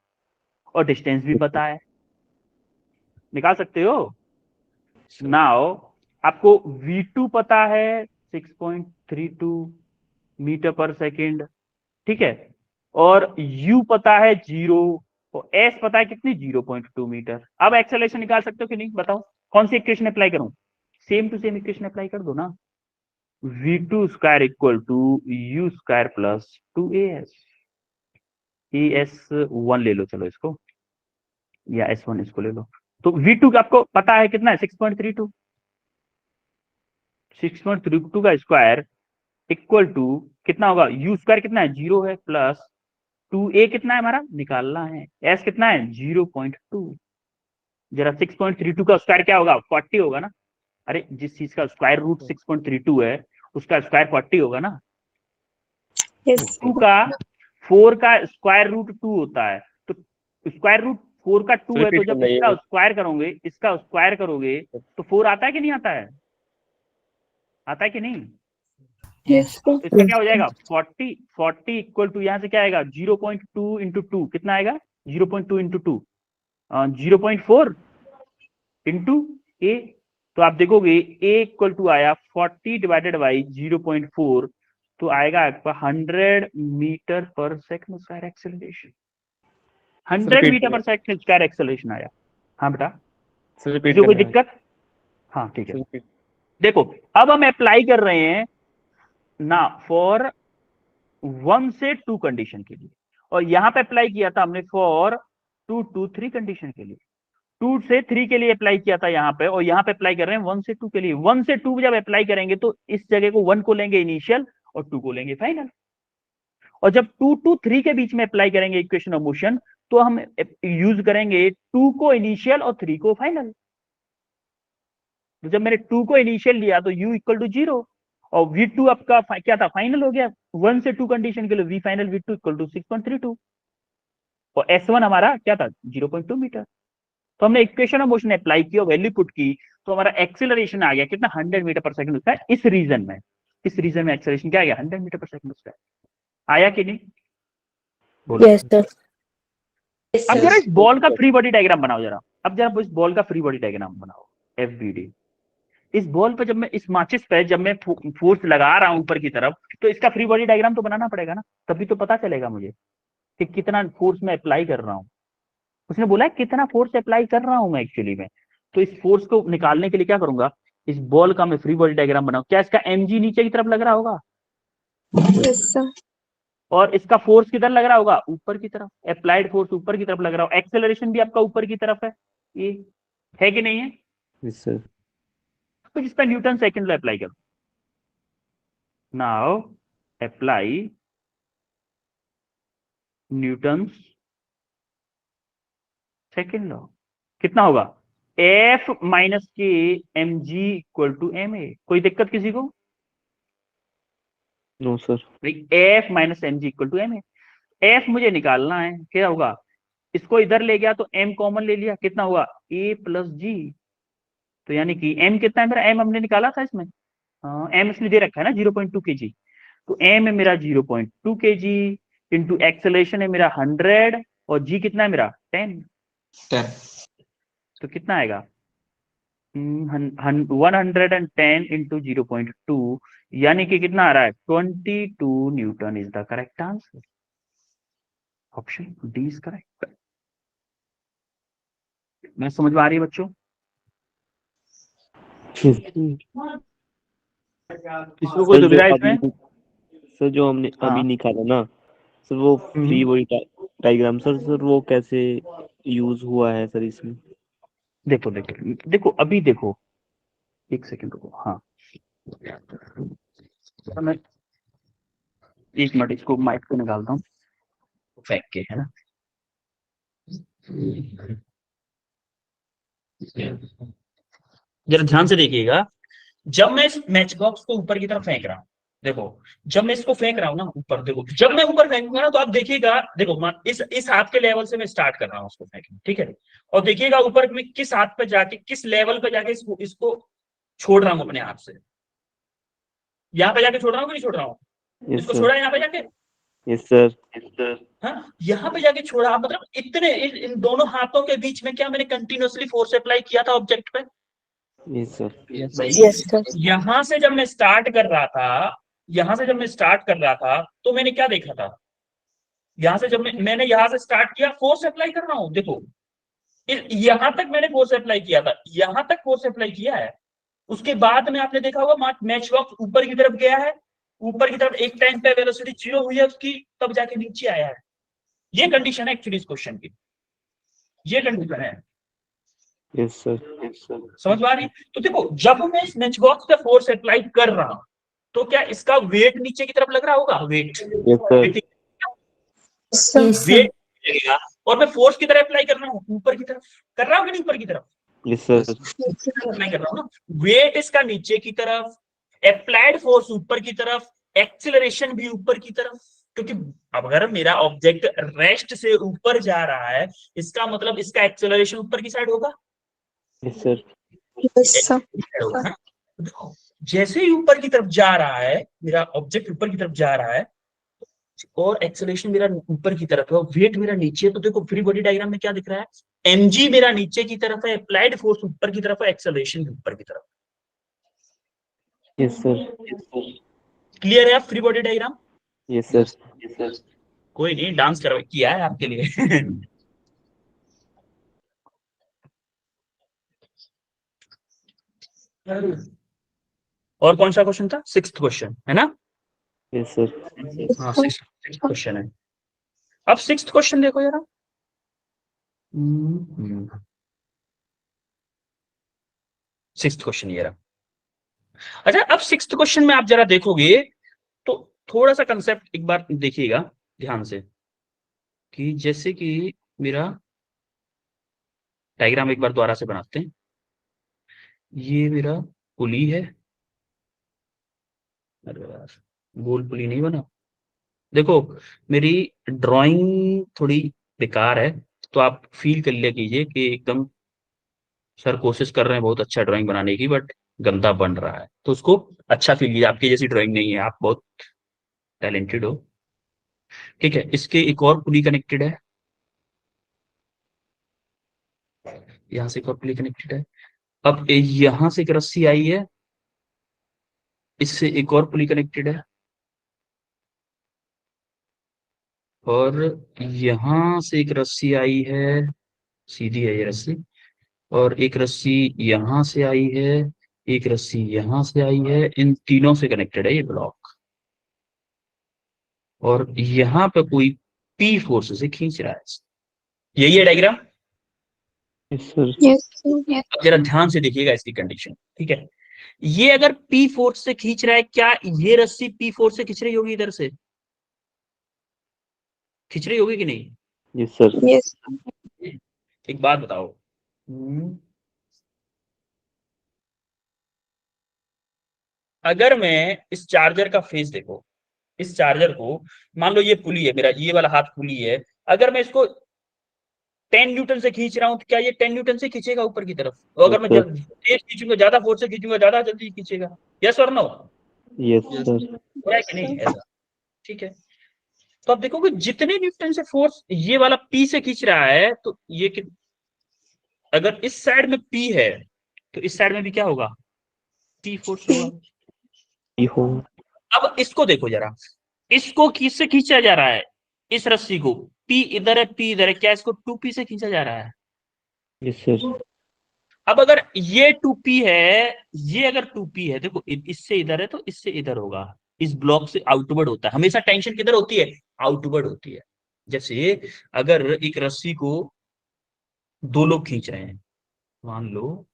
और डिस्टेंस भी पता है, निकाल सकते हो। नाउ आपको V2 पता है 6.32 मीटर पर सेकेंड, ठीक है, और U पता है 0, और S पता है कितनी 0.2 मीटर। अब एक्सेलरेशन निकाल सकते हो कि नहीं, बताओ कौन सी इक्वेशन अप्लाई करूं, same to same equation apply कर दो ना, V2 square equal to U square plus 2as। AS1 ले लो चलो इसको, या S1 इसको ले लो। तो V2 का आपको पता है कितना है 6.32, 6.32 का स्क्वायर इक्वल टू कितना होगा, U स्क्वायर कितना है 0 है, प्लस 2a कितना है हमारा निकालना है, S कितना है 0.2। जरा 6.32 का स्क्वायर क्या होगा, 40 होगा ना। अरे जिस चीज का स्क्वायर रूट 6.32 है उसका स्क्वायर 40 होगा ना। यस 2 का 4 का स्क्वायर रूट 2 होता है, तो स्क्वायर रूट 4 का 2 है, तो रिपीट जब करना इसका ये। स्क्वायर करोगे, इसका स्क्वायर करोगे तो 4 आता है कि नहीं आता है, आता है कि नहीं। यस तो इसका क्या हो जाएगा 40 इक्वल टू यहाँ से क्या आएगा 0.2 इंटू 2 कितना आएगा 0.2 इंटू 2 0.4 इंटू ए। तो आप देखोगे ए इक्वल टू आया 40 डिवाइडेड बाई 0.4, तो आएगा आपका 100 मीटर पर second square acceleration, 100 repeat metre करना पर सेकंड स्क्वायर एक्सेलरेशन आया। हाँ बेटा, सर। रिपीट किसी को कोई करना है दिक्कत? हाँ ठीक है। सर। रिपीट। देखो अब हम अप्लाई कर रहे हैं ना फॉर 1 से 2 कंडीशन के लिए, और यहां पे अप्लाई किया था हमने फॉर 2 to 3 कंडीशन के लिए। 2 से 3 के लिए अप्लाई किया था यहाँ पे, और यहाँ पे अप्लाई कर रहे हैं 1 से 2 के लिए। 1 से 2 जब अप्लाई करेंगे तो इस जगह को 1 को लेंगे इनिशियल और 2 को लेंगे फाइनल। और जब 2 to 3 के बीच में अप्लाई करेंगे इक्वेशन ऑफ मोशन, तो हम यूज करेंगे 2 को इनिशियल और 3 को फाइनल। तो जब मैंने 2 को इनिशियल लिया तो u इक्वल टू 0 और v2 आपका क्या था, फाइनल हो गया। 1 से 2 कंडीशन के लिए v final v2 equal to 6.32 और s1 हमारा क्या था, 0.2 मीटर। तो हमने इक्वेशन ऑफ मोशन अप्लाई की और वैल्यू पुट की, तो हमारा एक्सेलरेशन आ गया कितना, 100 मीटर पर सेकंड उसका इस रीजन में। इस रीजन में एक्सेलरेशन क्या आ गया, 100 मीटर पर सेकंड उसका। आया कि नहीं? Yes sir. अब जरा इस बॉल का फ्री बॉडी डायग्राम बनाओ जरा। अब जरा इस बॉल का फ्री बॉडी डायग्राम बनाओ, एफबीडी। इस बॉल पे जब मैं इस माचिस पे जब मैं फोर्स लगा रहा हूं ऊपर की तरफ, तो इसका फ्री बॉडी डायग्राम तो बनाना पड़ेगा ना, तभी तो पता चलेगा मुझे कि कितना फोर्स मैं अप्लाई कर रहा हूं। उसने बोला है कितना फोर्स अप्लाई कर रहा हूं मैं एक्चुअली में। तो इस फोर्स को निकालने के लिए क्या करूंगा, इस बॉल का मैं फ्री बॉडी डायग्राम बनाऊं। क्या इसका mg नीचे की तरफ लग रहा होगा, यस सर। और इसका फोर्स किधर लग रहा होगा, ऊपर की तरफ। अप्लाइड फोर्स ऊपर की तरफ लग रहा हो, एक्सेलरेशन भी आपका ऊपर की तरफ है, ये है कि नहीं है? Yes sir. तो जिस पर न्यूटन सेकंड लॉ अप्लाई करो। Now apply Newton second law. कितना होगा, F माइनस के M G equal to M a. कोई दिक्कत किसी को? No sir. F minus m ji equal to M a. F मुझे निकालना है, क्या होगा, इसको इधर ले गया तो m कॉमन ले लिया, कितना हुआ a प्लस जी। तो यानी कि m कितना है मेरा, m हमने निकाला था इसमें, m इसलिए दे रखा है ना 0.2 kg। तो m है मेरा 0.2 kg इंटू एक्सेलरेशन है मेरा 100 और g कितना है मेरा 10। तो कितना आएगा 110 इंटू 0.2, यानी कि कितना आ रहा है 22 Newton is the correct answer. Option D is correct. मैं समझ में आ रही है बच्चों? किसको कोई दुविधा है इसमें? सर जो हमने हाँ। अभी निकाला ना सर, वो फ्री बॉडी डायग्राम सर वो कैसे यूज हुआ है सर इसमें? देखो देखो देखो अभी देखो, एक सेकंड रुको। हाँ मैं एक मिनट इसको माइक पे निकालता हूँ फेंक के, है ना। जरा ध्यान से देखिएगा, जब मैं इस मैच बॉक्स को ऊपर की तरफ फेंक रहा हूँ, देखो जब मैं इसको फेंक रहा हूँ ना ऊपर, देखो जब मैं ऊपर फेंकूंगा ना तो आप देखिएगा, देखो इस हाथ के लेवल से मैं स्टार्ट कर रहा हूँ उसको फेंकना, ठीक है। और देखिएगा ऊपर में किस हाथ पे जाके, किस लेवल पे जाके इसको छोड़ रहा हूँ अपने हाथ से। यहाँ पे जाके छोड़ रहा हूँ कि नहीं छोड़ रहा हूँ? इसको छोड़ा यहाँ पे जाके। Yes sir. हाँ, यहाँ पे जाके छोड़ा, मतलब इतने इन दोनों हाथों के बीच में क्या मैंने कंटिन्यूअसली फोर्स अप्लाई किया था ऑब्जेक्ट पे। Yes sir. Yes sir. यहाँ से जब मैं स्टार्ट कर रहा था, यहाँ से जब मैं स्टार्ट कर रहा था तो मैंने क्या देखा था, यहाँ से जब मैंने यहाँ से स्टार्ट किया, फोर्स अप्लाई कर रहा हूँ, देखो यहाँ तक मैंने फोर्स अप्लाई किया था, यहाँ तक फोर्स अप्लाई किया है। उसके बाद में आपने देखा होगा मैच बॉक्स ऊपर की तरफ गया है, ऊपर की तरफ एक टाइम पे वेलोसिटी 0 हुई है उसकी, तब जाके नीचे आया है। ये कंडीशन है एक्चुअली इस क्वेश्चन की, ये कंडीशन है। Yes sir. समझ में आ रही? तो देखो जब मैं इस मैच बॉक्स पे फोर्स अप्लाई कर रहा हूं तो क्या इसका वेट नीचे की तरफ लग रहा होगा, वेट वेट लगेगा, और मैं फोर्स की तरफ अप्लाई कर रहा हूँ, ऊपर की तरफ कर रहा हूँ कि नहीं, ऊपर की तरफ यस सर। अप्लाई कर रहा हूँ ना। वेट इसका नीचे की तरफ, अप्लाइड फोर्स ऊपर की तरफ, एक्सेलरेशन भी ऊपर की तरफ। क्योंकि अगर मेरा ऑब्जेक्ट रेस्ट से ऊपर जा रहा है, इसका मतलब इसका एक्सेलरेशन ऊपर की साइड होगा। Yes sir. जैसे ही ऊपर की तरफ जा रहा है, मेरा ऑब्जेक्ट ऊपर की तरफ जा रहा है और एक्सेलरेशन मेरा ऊपर की तरफ है और वेट मेरा नीचे है, तो देखो फ्री बॉडी डायग्राम में क्या दिख रहा है, mg मेरा नीचे की तरफ है, अप्लाइड फोर्स ऊपर की तरफ है, एक्सेलरेशन भी ऊपर की तरफ। Yes sir. क्लियर है free body diagram? Yes sir. कोई नहीं, डांस कर किया है आपके लिए। और कौन सा क्वेश्चन था, 6th क्वेश्चन है ना? Yes sir. हाँ 6th क्वेश्चन है। अब 6th क्वेश्चन देखो जरा। सिक्स्थ क्वेश्चन ये रहा। अच्छा, अब सिक्स्थ क्वेश्चन में आप जरा देखोगे तो थोड़ा सा कंसेप्ट एक बार देखिएगा ध्यान से, कि जैसे कि मेरा डायग्राम एक बार दोबारा से बनाते हैं। ये मेरा पुली है, अरे यार गोल पुली नहीं बना। देखो मेरी ड्राइंग थोड़ी बेकार है, तो आप फील कर लिया कीजिए कि एकदम सर कोशिश कर रहे हैं बहुत अच्छा ड्राइंग बनाने की, बट गंदा बन रहा है, तो उसको अच्छा फील कीजिए। आपकी जैसी ड्राइंग नहीं है, आप बहुत टैलेंटेड हो। ठीक है, इसके एक और पुली कनेक्टेड है, यहाँ से एक और पुली कनेक्टेड है। अब यहां से एक रस्सी आई है, इससे एक और पुली कनेक्टेड है, और यहां से एक रस्सी आई है, सीधी है ये रस्सी, और एक रस्सी यहां से आई है, एक रस्सी यहां से आई है। इन तीनों से कनेक्टेड है ये ब्लॉक, और यहां पे कोई पी फोर्स से खींच रहा है। यही है diagram. Yes sir. Yes sir. अब जरा ध्यान से देखिएगा इसकी कंडीशन। ठीक है, ये अगर पी फोर्स से खींच रहा है, क्या ये रस्सी पी फोर्स से खींच रही होगी? इधर से खींच रही होगी कि नहीं? Yes sir. यस एक बात बताओ, अगर मैं इस चार्जर का फेस देखो, इस चार्जर को मान लो ये पुली है, मेरा ये वाला हाथ पुली है, अगर मैं इसको 10 न्यूटन से खींच रहा हूं तो क्या ये 10 न्यूटन से खींचेगा ऊपर की तरफ? और अगर मैं तेज खींचूंगा, ज्यादा फोर्स से खींचूंगा, ज्यादा जल्दी खींचेगा। यस और नो? Yes sir. हो रहा है कि नहीं ऐसा? ठीक है, तो आप देखोगे जितने न्यूटन से फोर्स ये वाला पी से खींच रहा है, तो ये अगर इस साइड में पी है तो इस साइड में भी क्या होगा? टी फोर्स होगा। ये हो। अब इसको देखो जरा, इसको किससे खींचा जा रहा है? इस रस्सी को, पी इधर है, पी इधर है, क्या इसको 2p से खींचा जा रहा है? Yes sir. अब अगर ये 2p है, ये अगर 2p है, देखो इससे इधर है तो इससे इधर होगा, इस ब्लॉक से आउटवर्ड होता है। हमेशा टेंशन किधर होती है? आउटवर्ड होती है। जैसे अगर एक रस्सी को दो लोग खींच रहे हैं, मान लो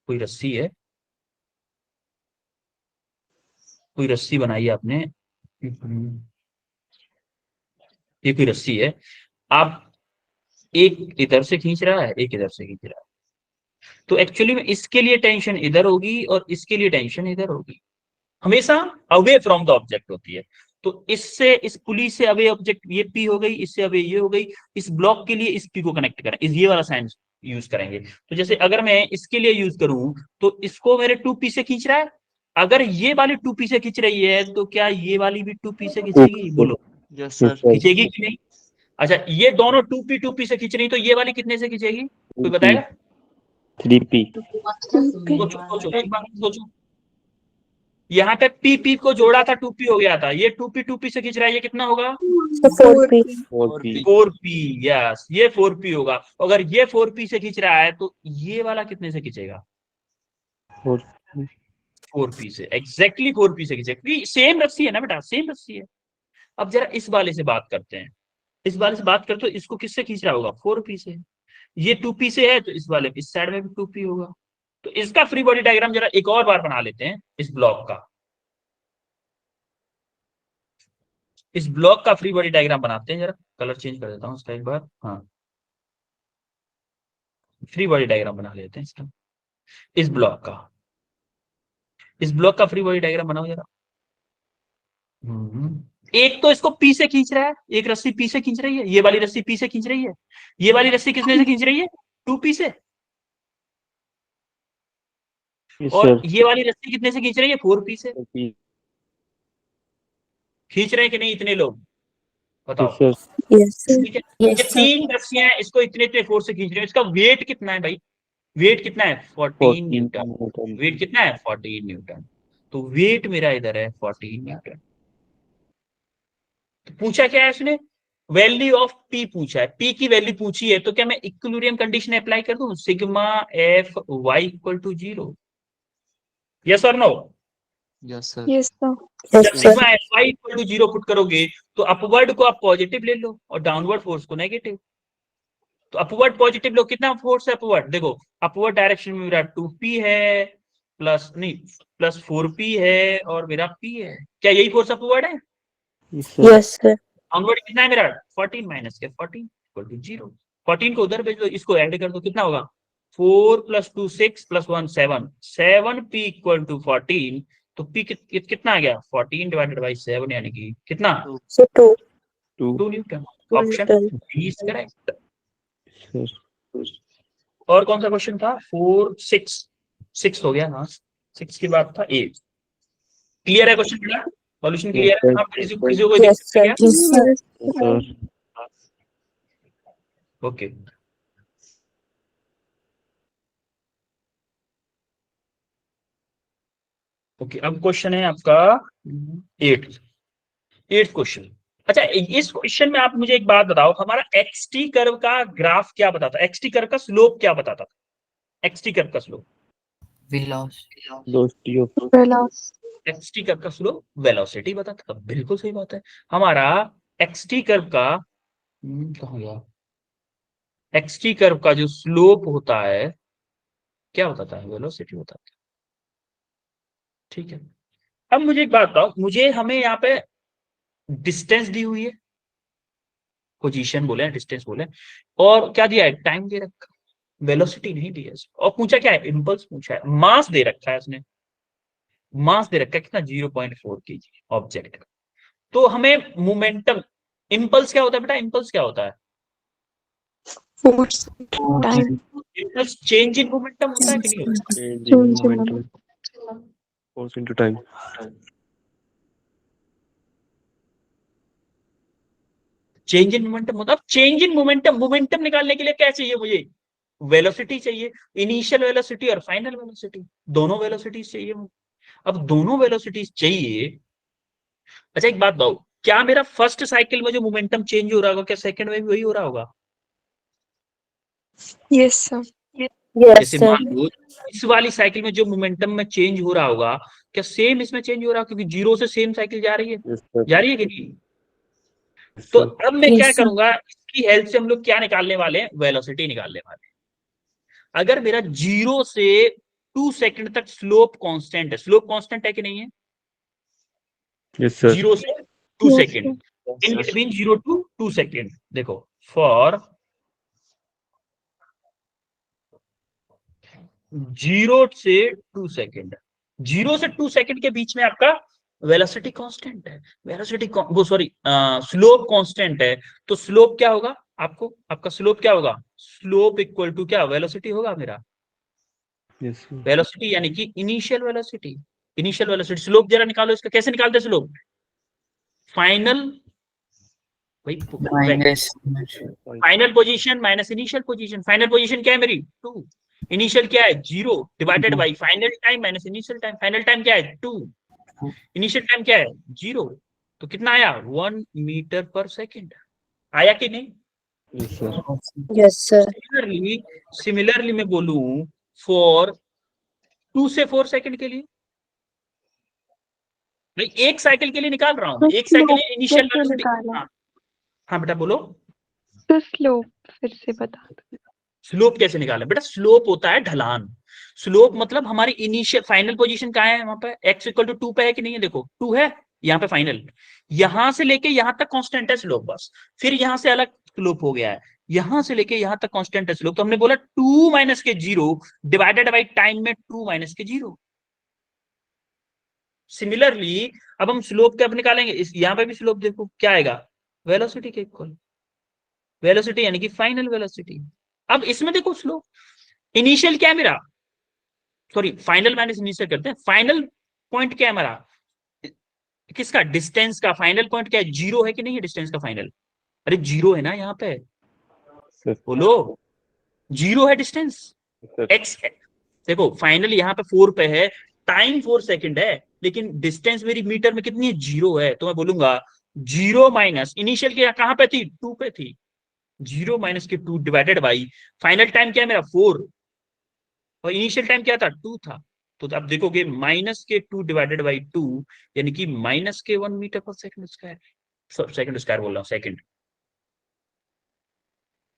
कोई रस्सी है, कोई रस्सी बनाई है आपने, ये कोई रस्सी है, आप एक इधर से खींच रहा है, एक इधर से खींच रहा है, तो एक्चुअली में इसके लिए टेंशन इधर होगी और इसके लिए टेंशन इधर होगी। हमेशा अवे फ्रॉम द ऑब्जेक्ट होती है। तो इससे, इस पुली से अवे ऑब्जेक्ट ये पी हो गई, इससे अवे ये हो गई। इस ब्लॉक के लिए इस पी को कनेक्ट करें, इस ये वाला साइन यूज करेंगे। तो जैसे अगर मैं इसके लिए यूज करूं तो इसको मेरे 2p से खींच रहा है, अगर ये वाली 2p से खींच रही है तो क्या ये वाली भी 2p से खींचेगी? बोलो यस सर। खींचेगी कि नहीं? अच्छा, ये दोनों 2p से खींच रही, तो ये वाली कितने से खींचेगी? कोई बताएगा? 3p। सोचो सोचो एक बार सोचो, यहाँ पे पी को जोड़ा था, 2p हो गया था, ये 2p से खींच रहा है, ये कितना होगा? 4p 4p। 4p। यस, ये 4p होगा। अगर ये 4p से खींच रहा है तो ये वाला कितने से खींचेगा? 4p से, एग्जैक्टली 4p से खींचेगा। सेम रस्सी है ना बेटा, सेम रस्सी है। अब जरा इस वाले से बात करते हैं, इस वाले से बात करते हो, इसको किससे खींच रहा होगा? 4p से। ये 2p से है तो इस वाले इस साइड में भी 2p होगा। तो इसका फ्री बॉडी डायग्राम जरा एक और बार बना लेते हैं, इस ब्लॉक का, इस ब्लॉक का फ्री बॉडी डायग्राम बनाते हैं। जरा कलर चेंज कर देता हूं इसका एक बार। हाँ, फ्री बॉडी डायग्राम बना लेते हैं इसका, इस ब्लॉक का, इस ब्लॉक का फ्री बॉडी डायग्राम बनाओ जरा। एक तो इसको पी से खींच रहा है, एक रस्सी पी से खींच रही है, ये वाली रस्सी पी से खींच रही है, ये वाली रस्सी किसने से खींच रही है? 2p से। यस और सर। ये वाली रस्सी कितने से खींच रही है? 4p से। 4p। खींच रहे हैं कि नहीं इतने लोग? बताओ। Yes sir. yes sir ठीक है, ये yes sir 3 रस्सियां हैं, इसको इतने इतने फोर्स से खींच रहे हैं। इसका वेट कितना है भाई? वेट कितना है? 14 न्यूटन। न्यूटन। वेट कितना है? 14 न्यूटन। तो वेट मेरा इधर है 14 न्यूटन। तो पूछा क्या है इसने? वैल्यू ऑफ पी पूछा है, पी की वैल्यू पूछी है, तो क्या मैं इक्विलिब्रियम कंडीशन अप्लाई कर दूं? Sigma F Y equal to 0? Yes और no? Yes sir yes sir. yes जब sir sigma F Y equal to 0 put करोगे तो अपवर्ड को आप पॉजिटिव ले लो और डाउनवर्ड फोर्स को नेगेटिव। तो अपवर्ड पॉजिटिव लो, कितना फोर्स है अपवर्ड, देखो अपवर्ड डायरेक्शन में मेरा 2p है प्लस नहीं प्लस 4p है और मेरा p है, क्या यही फोर्स अपवर्ड है? Yes, sir. Yes, sir. Downward कितना है मेरा 14 माइनस के 14 इक्वल टू 0। 14 को उधर भेज दो, इसको ऐड कर दो, कितना होगा 4 + 2 6 + 1 7 7p इक्वल टू 14। तो p कितना आ गया 14 डिवाइडेड बाई 7 यानी कि कितना So two. 2 newton. Two option Newton. B is correct. Sir. और कौन सा क्वेश्चन था 4 6 हो गया, हाँ 6 के बाद था 8। क्लियर है क्वेश्चन बेटा, सॉल्यूशन क्लियर है? Yes, आप किसी को कोई Yes, दिक्कत है sir. क्या? Yes, sir. sir. Okay okay, अब क्वेश्चन है आपका 8th क्वेश्चन। अच्छा, इस क्वेश्चन में आप मुझे एक बात बताओ, हमारा एक्सटी कर्व का ग्राफ क्या बताता है, एक्सटी कर्व का स्लोप क्या बताता था, एक्सटी कर्व का slope, Velocity of x t curve का स्लोप वेलोसिटी बताता था। बिल्कुल सही बात है, हमारा एक्सटी कर्व का कहाँ गया, एक्सटी कर्व का जो स्लोप होता है क्या बताता है, वेलोसिटी बताता है। ठीक है, अब मुझे एक बात बताओ, मुझे हमें यहाँ पे डिस्टेंस दी हुई है, पोजीशन बोले डिस्टेंस बोले, और क्या दिया है टाइम दे रखा, वेलोसिटी नहीं दी है, और पूछा क्या है इंपल्स पूछा है, मास दे रखा है उसने, मास दे रखा है कितना 0.4 kg ऑब्जेक्ट का। तो हमें मोमेंटम, इंपल्स क्या होता है बेटा, इंपल्स क्या होता है, Force time. Impulse change in momentum होता है कि नहीं होता? change in momentum. Force into time. Change in momentum होता है। अब चेंज इन मोमेंटम, मोमेंटम निकालने के लिए क्या चाहिए मुझे, वेलोसिटी चाहिए, इनिशियल वेलोसिटी और फाइनल वेलोसिटी, दोनों वेलोसिटीज चाहिए मुझे। अब दोनों वेलोसिटीज चाहिए, अच्छा एक बात बताओ, क्या मेरा फर्स्ट साइकिल में जो मोमेंटम चेंज हो रहा होगा क्या सेकंड में भी वही हो रहा होगा? Yes, sir. Yes, जैसे sir. मान लो इस वाली साइकिल में जो मोमेंटम में चेंज हो रहा होगा, क्या सेम इसमें चेंज हो रहा होगा, क्योंकि जीरो से सेम साइकिल जा रही है, Yes, sir. जा रही है कि नहीं? Yes, तो sir. अब मैं Yes, क्या sir. करूंगा, इसकी हेल्प से हम लोग क्या निकालने वाले हैं, वेलोसिटी निकालने वाले हैं। अगर मेरा 0 से 2 सेकंड तक स्लोप कांस्टेंट है, स्लोप कांस्टेंट है कि नहीं है, Yes, sir. 0 से 2 Yes, second, in between 0 to 2 second, देखो फॉर 0 से 2 सेकंड, 0 से 2 सेकंड के बीच में आपका वेलोसिटी कांस्टेंट है, वेलोसिटी वो सॉरी स्लोप कांस्टेंट है। तो स्लोप क्या होगा आपको, आपका स्लोप क्या होगा, स्लोप इक्वल टू क्या वेलोसिटी होगा मेरा, Yes, sir. वेलोसिटी यानी कि initial velocity, initial velocity. Slope जरा निकालो इसका, कैसे निकालते स्लोप, फाइनल भाई final position minus initial position, final position क्या है मेरी 2, इनिशियल क्या है 0 divided by final time minus initial time, final time क्या है 2, इनिशियल टाइम क्या है 0, तो कितना आया 1 मीटर पर सेकंड, आया कि नहीं? Yes, sir. Yes, sir. Similarly मैं बोलूं फॉर 2 से 4 सेकंड के लिए, भाई एक साइकिल के लिए निकाल रहा हूं, एक साइकिल इनिशियल वेलोसिटी। हाँ बेटा बोलो, तो स्लोप फिर से बता दो। स्लोप कैसे निकाले बेटा, स्लोप होता है ढलान, स्लोप मतलब हमारी इनिशियल फाइनल पोजीशन कहाँ है, वहां पे x इक्वल टू 2 पे है कि नहीं है, देखो 2 है यहाँ पे फाइनल, यहां से लेके यहां तक कांस्टेंट है स्लोप बस, फिर यहां से अलग स्लोप हो गया है, यहां से लेके यहां तक कांस्टेंट है स्लोप, तो हमने बोला 2 माइनस के 0 डिवाइडेड बाई टाइम में 2 माइनस के 0। सिमिलरली अब हम स्लोप कब निकालेंगे, इस यहाँ पे भी स्लोप देखो क्या आएगा, वेलोसिटी के इक्वल, वेलोसिटी यानी कि फाइनल वेलोसिटी। अब इसमें देखो स्लोप, इनिशियल क्या है मेरा, सॉरी फाइनल माइनस इनिशियल करते हैं, फाइनल पॉइंट क्या है हमारा, किसका डिस्टेंस का, फाइनल पॉइंट क्या है 0 है कि नहीं है डिस्टेंस का फाइनल, अरे 0 है ना यहाँ पे, Sir. बोलो 0 है डिस्टेंस, Sir. एक्स है, देखो फाइनल यहाँ पे 4 पे है, टाइम 4 सेकंड है, लेकिन डिस्टेंस मेरी मीटर में कितनी है 0 है, तो मैं बोलूंगा 0 माइनस इनिशियल की कहां पे थी 2 पे थी, 0 माइनस के 2 डिवाइडेड बाई फाइनल टाइम क्या है मेरा 4 और इनिशियल टाइम क्या था 2 था, तो आप देखोगे माइनस के 2 डिवाइडेड बाई 2 यानी कि माइनस के 1 मीटर पर सेकंड स्क्वायर, सेकंड स्क्वायर बोल रहा हूँ सेकंड,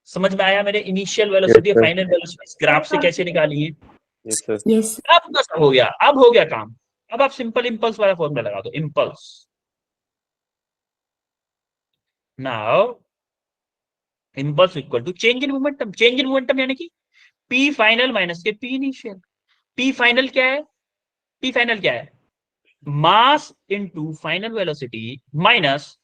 समझ में आया? मेरे इनिशियल वेलोसिटी Yes, और sir. फाइनल वेलोसिटी इस ग्राफ से कैसे निकाली है? Yes, sir. Yes. अब बस हो गया, अब हो गया काम। अब आप सिंपल इंपल्स वाला फॉर्मूला लगा दो, impulse. Now impulse equal to change in momentum. Change in momentum यानी कि पी फाइनल माइनस के पी इनिशियल। पी फाइनल क्या है? पी फाइनल क्या है? Mass into final velocity minus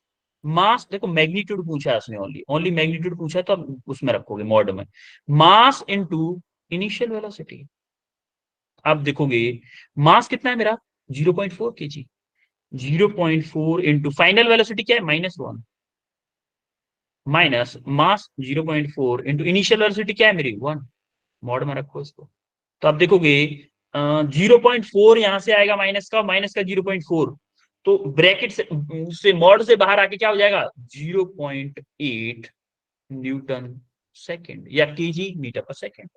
mass. देखो मैग्नीट्यूड पूछा है उसने, ओनली मैग्नीट्यूड पूछा है, तो आप उसमें रखोगे मॉड में। Mass into initial velocity. आप देखोगे मास कितना है मेरा? 0.4 kg। 0.4 इंटू फाइनल वेलोसिटी क्या है? -1 minus mass 0.4 into initial velocity क्या है मेरी? 1। मॉड में रखो इसको, तो आप देखोगे 0.4 यहां से आएगा माइनस का, माइनस का 0.4, तो ब्रैकेट से मॉड से बाहर आके क्या हो जाएगा? 0.8 न्यूटन सेकेंड या केजी मीटर पर सेकेंड।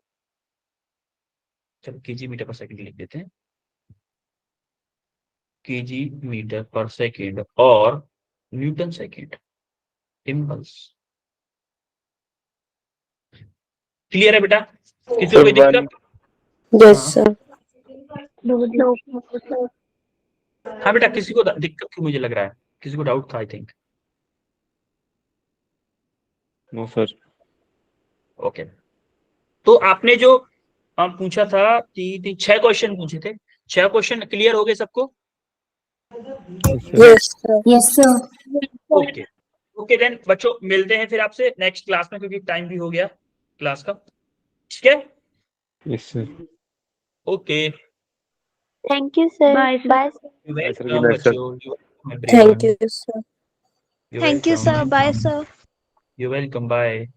चलो केजी मीटर पर सेकेंड लिख देते हैं, केजी मीटर पर सेकेंड और न्यूटन सेकेंड इम्पल्स। क्लियर है बेटा? किसी को कोई दिक्कत? Yes, हाँ। sir. हाँ बेटा, किसी को दिक्कत थी मुझे लग रहा है, किसी को डाउट था I think. No, sir. Okay, तो आपने जो पूछा था कि 6 क्वेश्चन पूछे थे, 6 क्वेश्चन क्लियर हो गए सबको? Yes, sir. Yes, sir. Okay okay then बच्चों, मिलते हैं फिर आपसे नेक्स्ट क्लास में, क्योंकि टाइम भी हो गया क्लास का। ठीक है? Yes, sir. Okay, Thank you, sir. Bye, sir. Bye. You Bye, sir. Good welcome night, sir. बच्चों, Thank you, sir. You Thank you, sir. Bye, sir. You welcome, bye.